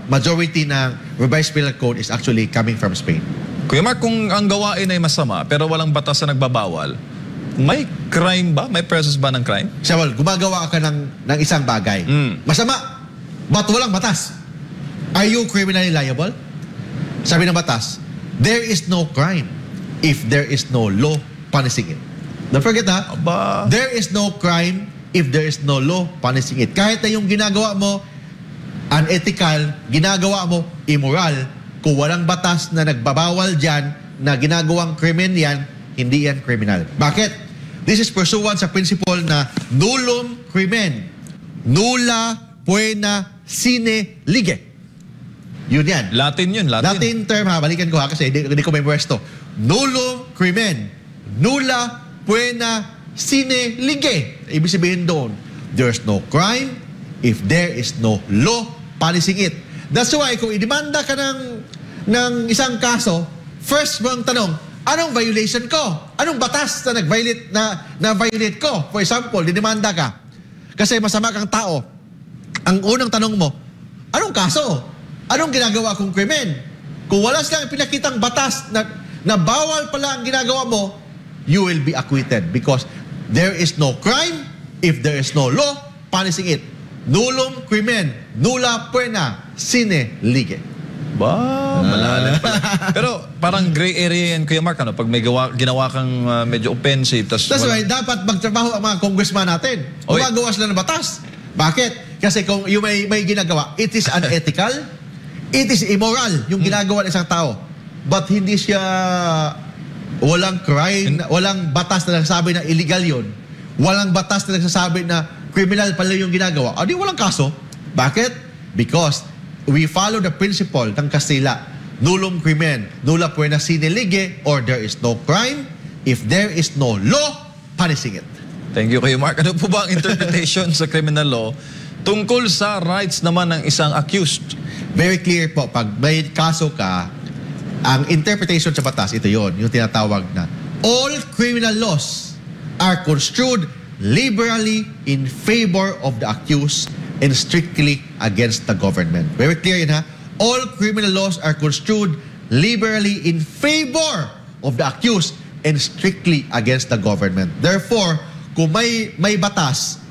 Majority ng revised penal code is actually coming from Spain.
Kuya Mark, kung ang gawain ay masama pero walang batas na nagbabawal, may crime ba? May process ba ng crime?
Well, gumagawa ka ng isang bagay. Masama, but walang batas. Are you criminally liable? Sabi ng batas, there is no crime if there is no law punishing it. Don't forget ha, there is no crime if there is no law punishing it. Kahit na yung ginagawa mo unethical, ginagawa mo immoral, kung walang batas na nagbabawal dyan, na ginagawang krimen yan, hindi yan criminal. Bakit? This is pursuant sa principle na nullum crimen, nulla poena sine lige. Yun yan.
Latin yun, Latin.
Latin term ha, balikan ko ha kasi hindi ko memorize to. Nullum crimen, nulla poena sine lige. Ibig sabihin doon, there's no crime if there is no law punishing it. That's why kung idemanda ka ng isang kaso, first mong tanong, anong violation ko? Anong batas na na-violate ko? For example, didemanda ka kasi masama kang tao. Ang unang tanong mo, anong kaso? Anong ginagawa kong krimen? Kung wala silang pinakitang batas na bawal pala ang ginagawa mo, you will be acquitted because there is no crime if there is no law punishing it. Nullum crimen, nulla poena sine lige.
Malalim pala. Pero parang gray area yan, Kuya Mark, ano? Pag may ginawa kang medyo offensive.
That's why dapat magtrabaho ang mga congressman natin. Gumagawa sila ng batas. Bakit? Kasi kung yung may ginagawa, it is unethical, it is immoral yung ginagawa ng isang tao. But hindi siya walang crime, walang batas na nagsasabi na illegal yun. Walang batas na nagsasabi na criminal pala yung ginagawa. Di walang kaso. Bakit? Because we follow the principle ng Kastila, nullum crimen, nulla poena sine lige, or there is no crime if there is no law punishing it.
Thank you, Kuya Mark. Ano po ba ang interpretation sa criminal law tungkol sa rights naman ng isang accused?
Very clear po. Pag may kaso ka, ang interpretation sa batas, ito yon, yung tinatawag na all criminal laws are construed liberally in favor of the accused and strictly against the government. Very clear yun ha? All criminal laws are construed liberally in favor of the accused and strictly against the government. Therefore, kung may batas,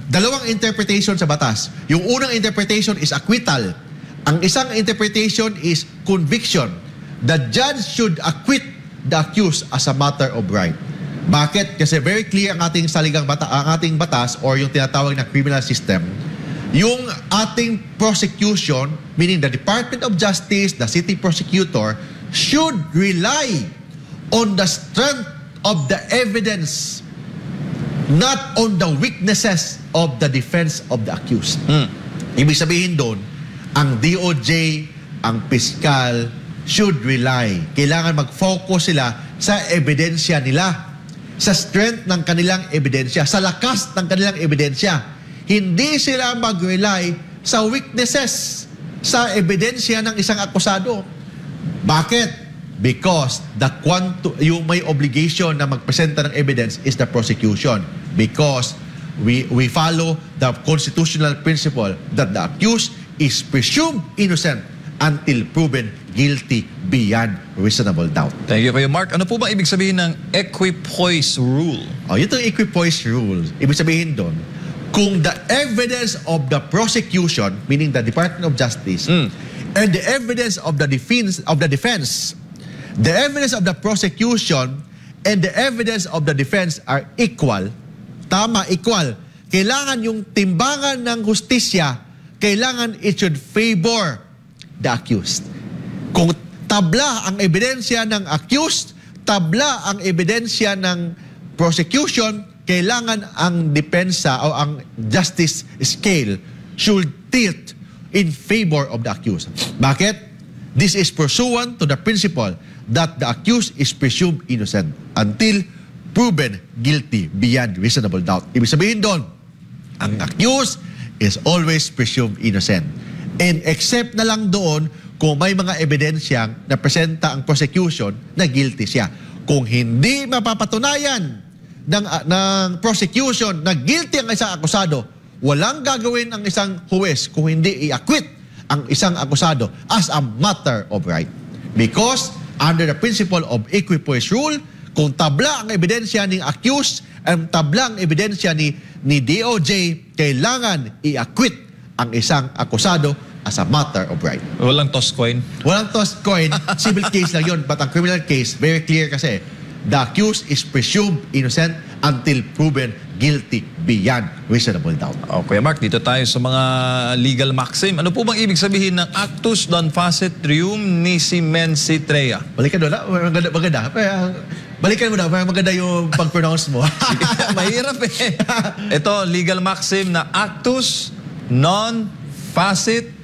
dalawang interpretation sa batas. Yung unang interpretation is acquittal. Ang isang interpretation is conviction. The judge should acquit the accused as a matter of right. Bakit? Kasi very clear ang ating ang ating batas or yung tinatawag na criminal system. Yung ating prosecution, meaning the Department of Justice, the city prosecutor, should rely on the strength of the evidence, not on the weaknesses of the defense of the accused. Ibig sabihin doon, ang DOJ, ang piskal, should rely. Kailangan mag-focus sila sa ebidensya nila, sa strength ng kanilang ebidensya, sa lakas ng kanilang ebidensya. Hindi sila mag-rely sa weaknesses, sa ebidensya ng isang akusado. Bakit? Because yung may obligation na magpresenta ng evidence is the prosecution. Because we follow the constitutional principle that the accused is presumed innocent until proven guilty beyond reasonable doubt.
Thank you, Kuya Mark. Ano po ba ibig sabihin ng equipoise rule?
Ito yung equipoise rule. Ibig sabihin doon, kung the evidence of the prosecution, meaning the Department of Justice, and the evidence of the defense, the evidence of the prosecution and the evidence of the defense are equal, equal. Kailangan yung timbangan ng hustisya, kailangan it should favor the accused. Kung tabla ang ebidensya ng accused, tabla ang ebidensya ng prosecution, kailangan ang depensa o ang justice scale should tilt in favor of the accused. Bakit? This is pursuant to the principle that the accused is presumed innocent until proven guilty beyond reasonable doubt. Ibig sabihin doon, ang accused is always presumed innocent. And except na lang doon kung may mga ebidensyang na presenta ang prosecution na guilty siya. Kung hindi mapapatunayan ng prosecution na guilty ang isang akusado, walang gagawin ang isang huwes kung hindi i-acquit ang isang akusado as a matter of right. Because under the principle of equipoise rule, kung tabla ang ebidensya ng accused at tabla ang ebidensya ni DOJ, kailangan i-acquit ang isang akusado as a matter of right.
Walang toss coin.
Walang toss coin, civil case lang yun. But ang criminal case, very clear kasi, the accused is presumed innocent until proven guilty beyond reasonable doubt.
Okay, Mark, dito tayo sa mga legal maxim. Ano po bang ibig sabihin ng actus non facet trium nisi mensi trea?
Balikan doon, maganda. Balikan mo na, maganda yung pag-pronounce mo.
Mahirap eh. Ito, legal maxim na actus non facet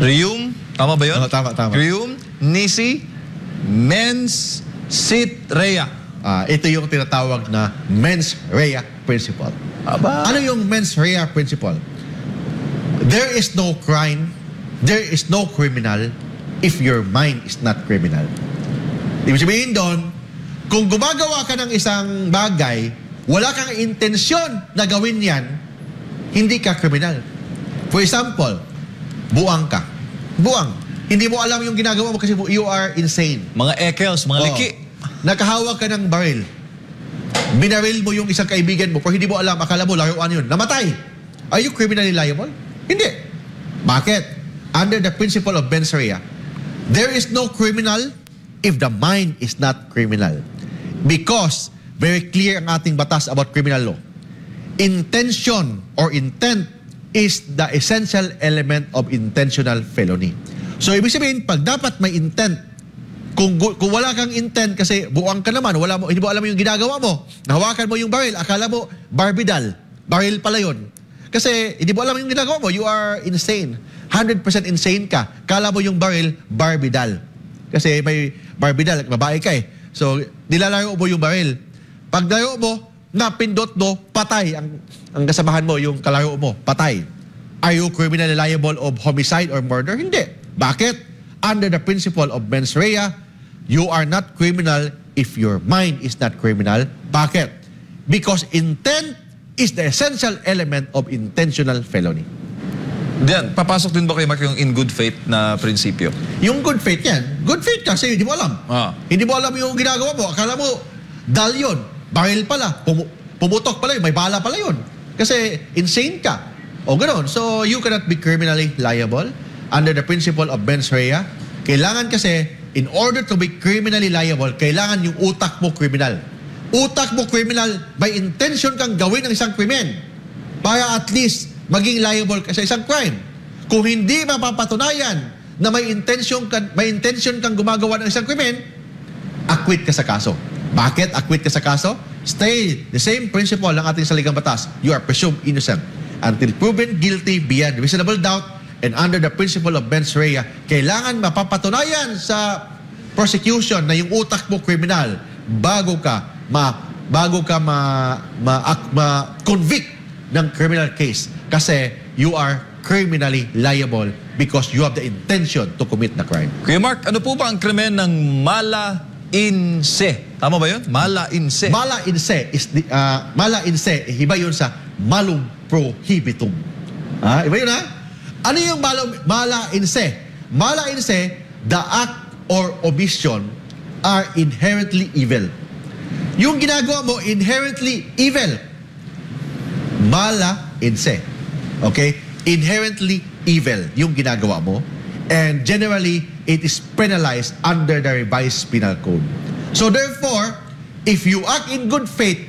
trium. Tama ba yun?
Oh, tama.
Trium nisi mens sit rea.
Ito yung tinatawag na mens rea principle.
Aba.
Ano yung mens rea principle? There is no crime, there is no criminal if your mind is not criminal. Ibig sabihin doon, kung gumagawa ka ng isang bagay, wala kang intensyon na gawin yan, hindi ka criminal. For example, buang ka. Buang. Hindi mo alam yung ginagawa mo kasi you are insane.
Mga ekels, mga liki.
Nakahawak ka ng baril. Binaril mo yung isang kaibigan mo pero hindi mo alam, akala mo laruan yun. Namatay. Are you criminally liable? Hindi. Bakit? Under the principle of mens rea, there is no criminal if the mind is not criminal. Because very clear ang ating batas about criminal law. Intention or intent is the essential element of intentional felony. So, ibig sabihin, pag dapat may intent, kung wala kang intent kasi buwang ka naman, hindi mo alam yung ginagawa mo, nahawakan mo yung baril, akala mo barbidal, baril pala yun. Kasi hindi mo alam yung ginagawa mo, you are insane. 100% insane ka. Kala mo yung baril, barbidal. Kasi may barbidal, babae ka eh. So, nilalaro mo yung baril. Pag laro mo, napindot mo, patay ang kasamahan mo, yung kalaro mo, patay. Are you criminally liable of homicide or murder? Hindi. Bakit? Under the principle of mens rea, you are not criminal if your mind is not criminal. Bakit? Because intent is the essential element of intentional felony.
Diyan, papasok din ba kayo, Mark, yung in good faith na prinsipyo?
Yung good faith yan, good faith kasi hindi mo alam. Hindi mo alam yung ginagawa mo. Akala mo, dal yun. Baril pala. Pumutok pala yun. May bala pala yun. Kasi insane ka. O ganoon. So, you cannot be criminally liable under the principle of mens rea. Kailangan kasi, in order to be criminally liable, kailangan yung utak mo criminal. Utak mo criminal, may intention kang gawin ng isang krimen para at least maging liable ka sa isang crime. Kung hindi mapapatunayan na may intention kang gumagawa ng isang krimen, acquit ka sa kaso. Bakit acquit ka sa kaso? Stay the same principle ng ating saligang batas. You are presumed innocent until proven guilty beyond reasonable doubt. And under the principle of mens rea, kailangan mapapatunayan sa prosecution na yung utak mo criminal bago ka ma-convict ng criminal case. Kasi you are criminally liable because you have the intention to commit the crime.
Kuya Mark, ano po ba ang krimen ng mala in se? Tama ba yun? Mala in se.
Mala in se iba yun sa malum prohibitum. Iba yun ha? Ano yung mala in se? Mala in se, the act or omission are inherently evil. Yung ginagawa mo, inherently evil. Mala in se. Okay? Inherently evil yung ginagawa mo. And generally, it is penalized under the revised penal code. So therefore, if you act in good faith,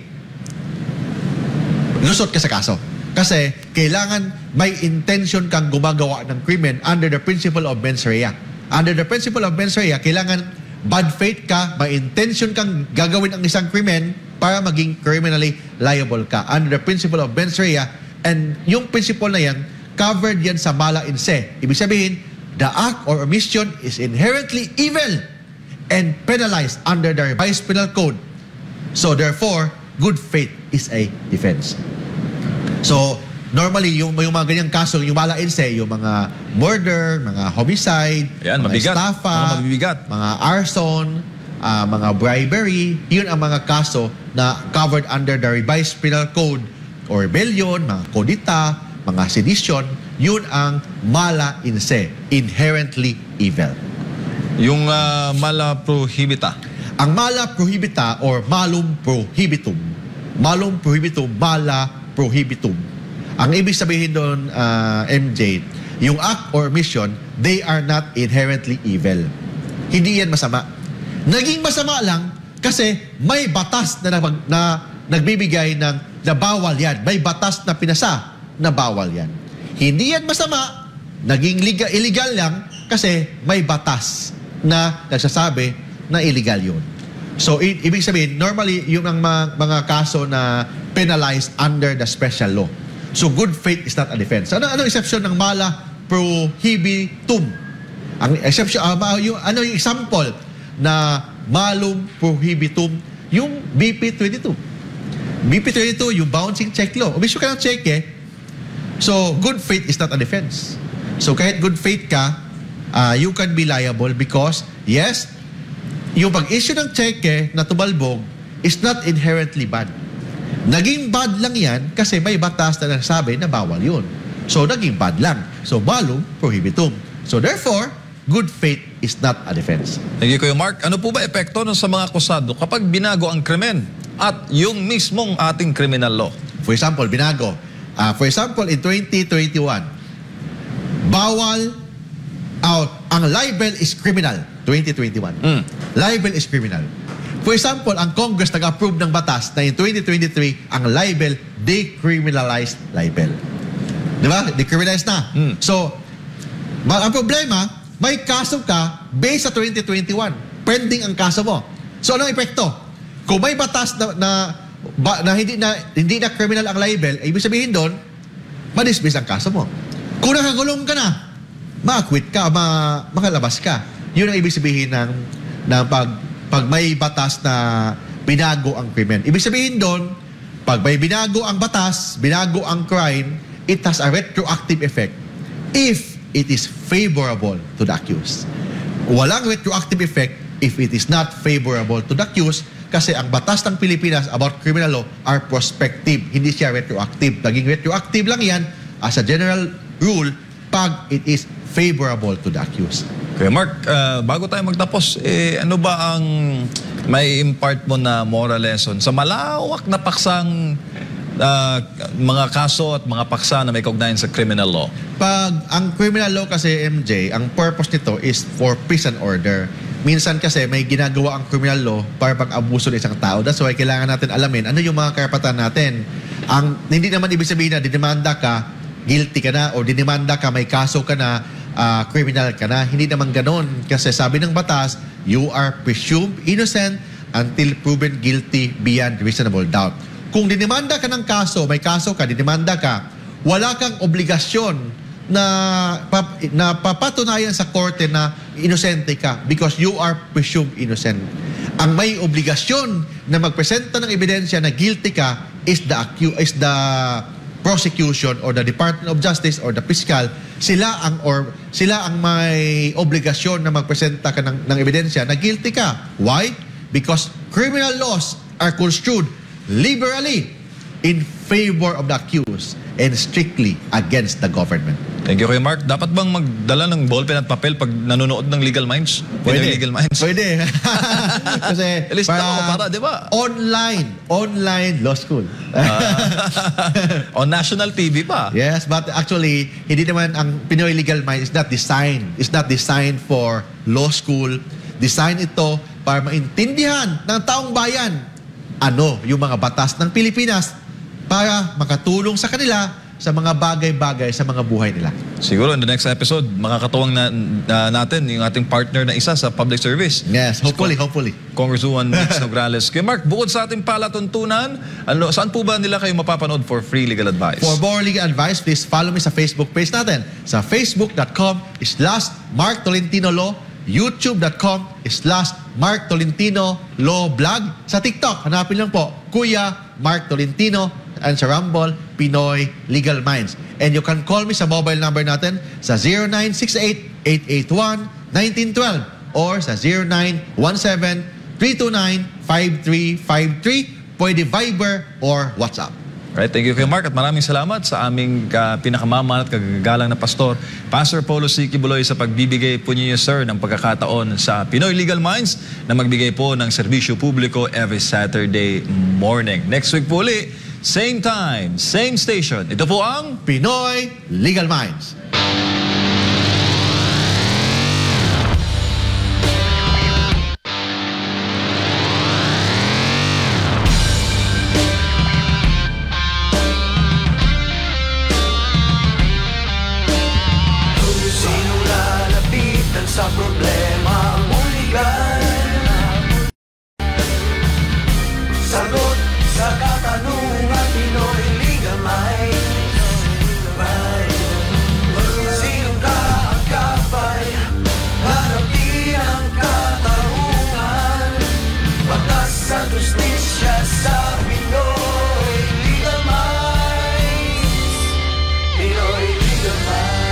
lusot ka sa kaso. Kasi kailangan may intention kang gumagawa ng krimen under the principle of mens rea. Under the principle of mens rea, kailangan bad faith ka, may intention kang gagawin ang isang krimen para maging criminally liable ka. Under the principle of mens rea, and yung principle na yan, covered yan sa mala in se. Ibig sabihin, the act or omission is inherently evil and penalized under the revised penal code. So therefore, good faith is a defense. So, normally, yung mga ganyang kaso, yung mala in se, yung mga murder, mga homicide,
yan,
mga
mabigat.
estafa,
mga mabibigat,
mga arson, mga bribery, yun ang mga kaso na covered under the revised penal code or rebellion, mga kodita, mga sedition, yun ang mala in se, inherently evil.
Yung mala prohibita.
Ang mala prohibita or malum prohibitum. Malum prohibitum, mala prohibitum. Ang ibig sabihin doon, MJ, yung act or mission, they are not inherently evil. Hindi yan masama. Naging masama lang kasi may batas na nagbibigay ng na bawal yan. May batas na pinasa na bawal yan. Hindi yan masama, naging illegal lang kasi may batas na nagsasabi na illegal yun. So, ibig sabihin, normally, yung mga kaso na penalized under the special law. So, good faith is not a defense. Ano exception ng mala prohibitum? Ang exception, yung example na malum prohibitum, yung BP22. BP22, yung bouncing check law. Umisyo ka ng check So, good faith is not a defense. So, kahit good faith ka, you can be liable because, yes, yung pag-issue ng cheque na tumalbog is not inherently bad. Naging bad lang yan kasi may batas na nagsabi na bawal yun. So, naging bad lang. So, malum prohibitum. So, therefore, good faith is not a defense.
Thank you, Kuya Mark. Ano po ba epekto sa mga akusado kapag binago ang krimen at yung mismong ating criminal law?
For example, binago. For example, in 2021, bawal ang libel is criminal. 2021. Libel is criminal. For example, ang Congress nag-approve ng batas na in 2023, ang libel, decriminalized libel. Di ba? Decriminalized na. So, ang problema, may kaso ka based sa 2021. Pending ang kaso mo. So, anong epekto? Kung may batas na hindi na criminal ang libel, ibig sabihin doon, ma-dismiss ang kaso mo. Kung nakagulong ka na, ma-acquit ka, makalabas ka. Yun ang ibig sabihin ng pag may batas na binago ang krimen. Ibig sabihin doon, pag may binago ang batas, binago ang crime, it has a retroactive effect if it is favorable to the accused. Walang retroactive effect if it is not favorable to the accused kasi ang batas ng Pilipinas about criminal law are prospective. Hindi siya retroactive. Naging retroactive lang yan as a general rule pag it is favorable to the accused.
Kuya Mark, bago tayo magtapos, ano ba ang may impart mo na moral lesson sa malawak na paksang mga kaso at mga paksa na may kaugnayan sa criminal law?
Pag ang criminal law kasi, MJ, ang purpose nito is for peace and order. Minsan kasi may ginagawa ang criminal law para pag-abuso ng isang tao. That's why kailangan natin alamin ano yung mga karapatan natin. Hindi naman ibig sabihin na dinimanda ka, guilty ka na, o dinimanda ka, may kaso ka na, criminal ka na. Hindi naman ganon. Kasi sabi ng batas, you are presumed innocent until proven guilty beyond reasonable doubt. Kung dinimanda ka ng kaso, may kaso ka, dinimanda ka, wala kang obligasyon na papatunayan sa korte na inosente ka because you are presumed innocent. Ang may obligasyon na magpresenta ng ebidensya na guilty ka is the prosecution or the Department of Justice or the fiscal. Sila ang may obligasyon na magpresenta ka ng ebidensya na guilty ka. Why? Because criminal laws are construed liberally in favor of the accused and strictly against the government.
Thank you, Kuya Mark. Dapat bang magdala ng ballpen at papel pag nanonood ng Legal Minds?
Pwede.
Legal Minds?
Pwede. Kasi
para, di ba?
Online law school.
On national TV pa.
Yes, but actually, hindi naman ang Pinoy Legal Minds is not designed for law school. Design ito para maintindihan ng taong bayan ano yung mga batas ng Pilipinas para makatulong sa kanila sa mga bagay-bagay sa mga buhay nila.
Siguro in the next episode, makakatuwang natin yung ating partner na isa sa public service.
Yes, hopefully.
Congresswoman Nix Nograles. Kuya Mark, bukod sa ating palatuntunan, saan po ba nila kayo mapapanood for free legal advice?
For more legal advice, please follow me sa Facebook page natin. Sa facebook.com/Mark Tolentino Law, youtube.com/Mark Tolentino Law Blog. Sa TikTok, hanapin lang po, Kuya Mark Tolentino, and sa Rumble, Pinoy Legal Minds. And you can call me sa mobile number natin sa 0968-881-1912 or sa 0917-329-5353. Pwede Viber or WhatsApp.
Right, thank you kay Mark at maraming salamat sa aming pinakamamahal at kagagalang na pastor, Pastor Paulo C. Kibuloy, sa pagbibigay po niyo, sir, ng pagkakataon sa Pinoy Legal Minds na magbigay po ng serbisyo publiko every Saturday morning. Next week po ulit, same time, same station. Ito po ang
Pinoy Legal Minds.
Sa problema mong legal, sagot sa katanungan, Pinoy Legal Minds. Sinong kaagapay, harapin ang katarungan, batas at justisya sa Pinoy Legal Minds. Pinoy Legal Minds.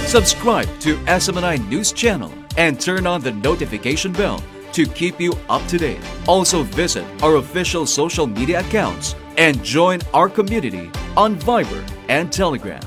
Subscribe to SMNI News Channel and turn on the notification bell to keep you up to date. Also visit our official social media accounts and join our community on Viber and Telegram.